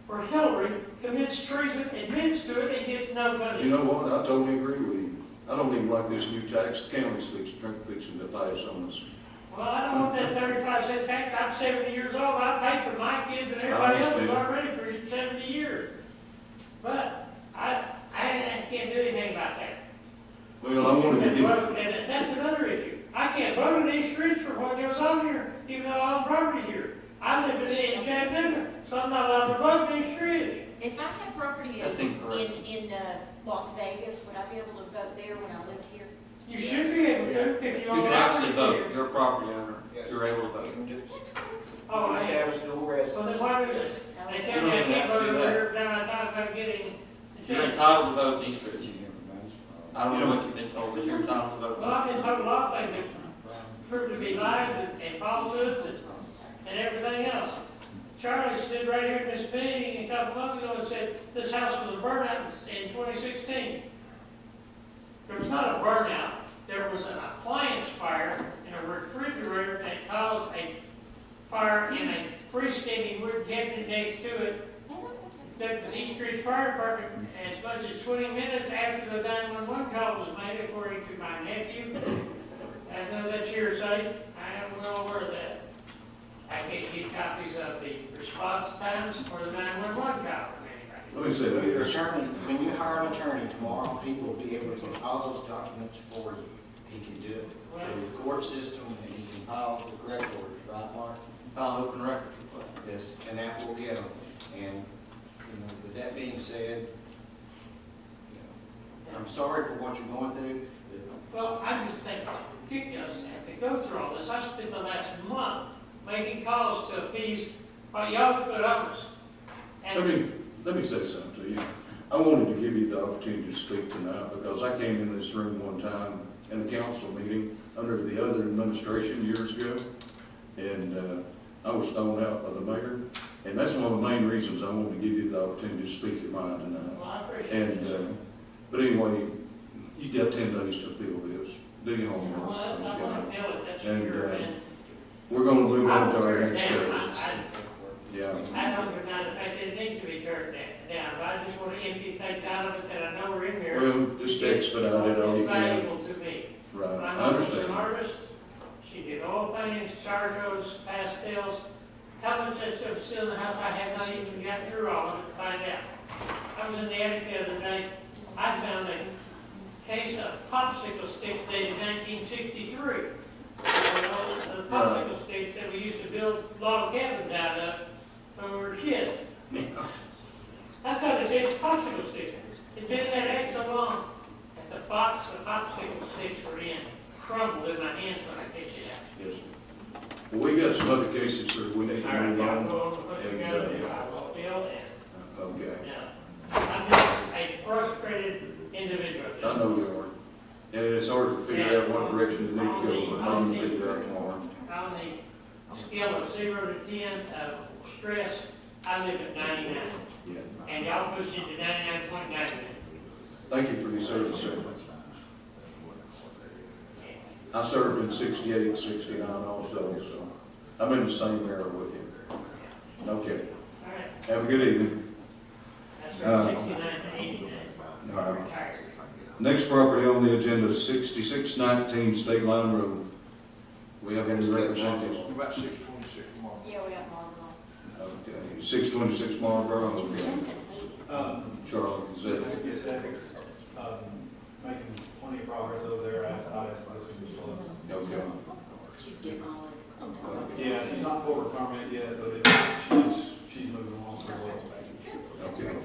where Hillary commits treason, admits to it, and gets no punishment. You know what, I totally agree with you. I don't even like this new tax the county's fixing to pass on us. Well, I don't want that 35-cent tax. I'm 70 years old. I paid for my kids and everybody else already for 70 years. But I can't do anything about that. Well, I wanted to Well, get, that's another issue. I can't vote in these streets for what goes on here, even though I own property here. I live in Chattanooga, so I'm not allowed to vote in these streets. If I had property That's incorrect. in Las Vegas, would I be able to vote there when I lived here? You should be able to if you You own can actually property vote, here. you're a property owner, you're able to vote. Oh, I am. So then why does it? They tell me I can't vote over here, now I talk about getting. You're entitled to vote in these streets. I don't know what you've been told, but you're entitled to vote. Well, I've been told a lot of things that proved to be lies and falsehoods and everything else. Charlie stood right here in this meeting a couple months ago and said this house was a burnout in 2016. There was not a burnout. There was an appliance fire in a refrigerator that caused a fire in a freestanding wood cabinet next to it. It took the East Ridge Fire Department as much as 20 minutes after the 911 call was made, according to my nephew. I know that's hearsay. I am well aware of that. I can't get copies of the response times or the 911 call from anybody. let me say that Your here. attorney, when you hire an attorney tomorrow, he will be able to get all those documents for you. He can do it through the court system, and he can file the correct orders, right, Mark? File open records request. Yes, and that will get them. And, with that being said, I'm sorry for what you're going through. Well, I just think it's ridiculous to have to go through all this. I spent the last month making calls to appease what y'all put on us. And Let me say something to you. I wanted to give you the opportunity to speak tonight because I came in this room one time in a council meeting under the other administration years ago, and I was thrown out by the mayor. And that's one of the main reasons I wanted to give you the opportunity to speak your mind tonight. well, I appreciate it. And, but anyway, you got 10 days to appeal this. Do your Well, homework. I'm okay? going to feel it, that's And, sure, man. We're gonna move on to our I will next tear it case. down. Yeah. I don't deny the fact that it needs to be turned down, but I just want to empty things out of it that I know are in there. Well, just expedite it all you It's can. valuable to me. Right, My I mother's an understand. artist. She did oil paintings, charcoals, pastels. How much that stuff's still in the house, I have not even got through all of it to find out. I was in the attic the other day. I found a case of popsicle sticks dated 1963. The popsicle sticks that we used to build log cabins out of when we were kids. I found a case of popsicle sticks. It'd been in that egg so long that the box the popsicle sticks were in crumbled in my hands when I picked it out. Yes, sir. Well, we got some other cases that we need to All right, move y'all on. go on with what you And, gotta do. I will bill and, Okay, I'm just a frustrated individual. I know you are. And it's hard to figure out what direction you need to go, but I'm gonna figure it out tomorrow. On the scale of 0 to 10 of stress, I live at 99. Yeah. And y'all pushed it to 99.99. Thank you for your service, sir. I served in 68, 69 also, so I'm in the same era with you. Okay. All right. Have a good evening. I served 69 to 89. All right. Retired. Next property on the agenda is 6619 State Line Road. We have any representatives? About 626 tomorrow. Yeah, we got Marlboro. Okay, 626 Marlboro, okay. Charlie, is that? Yes, it's, making plenty of progress over there. I asked this week to close. Okay. She's getting all of it. Yeah, she's not pulled her permit yet, but she's moving along pretty well. Okay.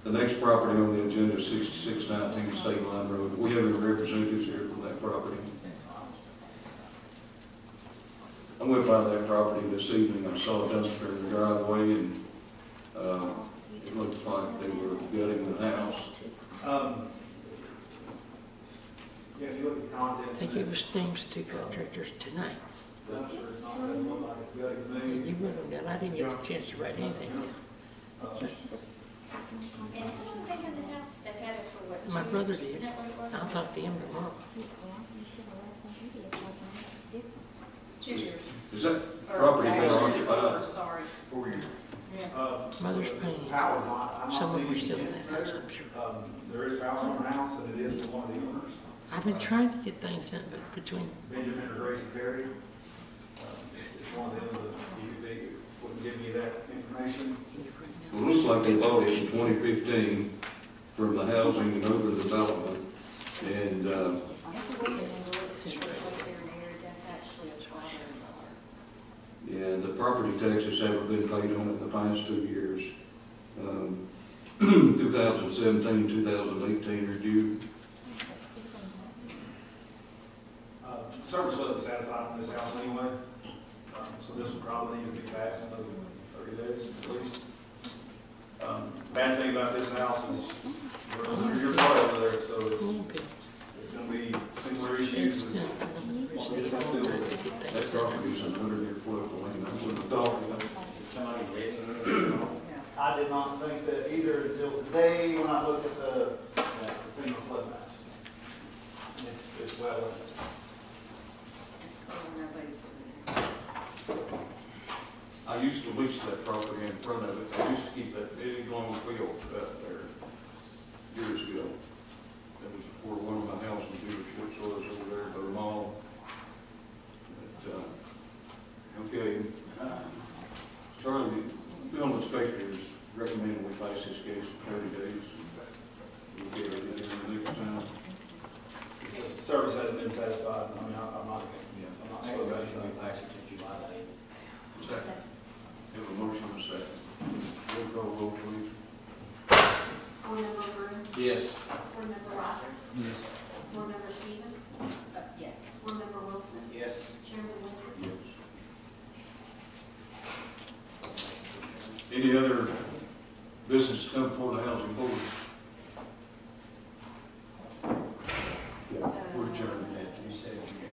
The next property on the agenda is 6619 State Line Road. We have any representatives here from that property? I went by that property this evening. I saw a dumpster in the driveway, and it looked like they were gutting the house. Yeah, if you look at the content. I think it was names of two contractors tonight. Dumpster, it's not, doesn't look like it's gutted to me. You wrote them down, I didn't get a chance to write anything down. And how long have they had the house? They've had it for what? My 2 brother years? did. Isn't that what it was? I'll talk to him tomorrow. 2 years. Is that Or property been actually, occupied? 4, sorry. 4 years. Yeah. Mother's painting. Power's on, I'm not Some of seeing them are still in units that house, there. I'm sure. There is power on the house, and it is for one of the owners. I've been trying to get things done, but between, Benjamin or Gracie Perry. It's one of them that they wouldn't give me that information. Well, it looks like they bought it in 2015 from the Housing and Urban Development, and, I believe it's like there and there, that's actually a $1,200. yeah, the property taxes haven't been paid on it in the past 2 years. 2017, 2018 are due. Service wasn't satisfied on this house anyway, so this one probably needs to be passed in another 30 days at least. Bad thing about this house is we're under your part over there, so it's gonna be similar issues as what we just have to deal with. That property's an 100-year floodplain. I wouldn't have thought of that. Somebody ready? I did not think that either until today when I looked at the FEMA flood maps. It's well. Oh, nobody's. I used to lease that property in front of it. I used to keep that big long field out there years ago. That was where one of my housing dealerships was over there by the mall. But, okay. Charlie, the building inspector is recommending we pass this case in 30 days. We'll get it in the next time. The service hasn't been satisfied. I mean, I'm not slow about Motion anything. to pass it to July the 8th. Second. Have a motion and a second. Roll call vote, please. Board Member Green? Yes. Board Member Rogers? Yes. Board Member Stevens? Yes. Board Member Wilson? Yes. Chairman Linder? Yes. Any other business come before the housing board?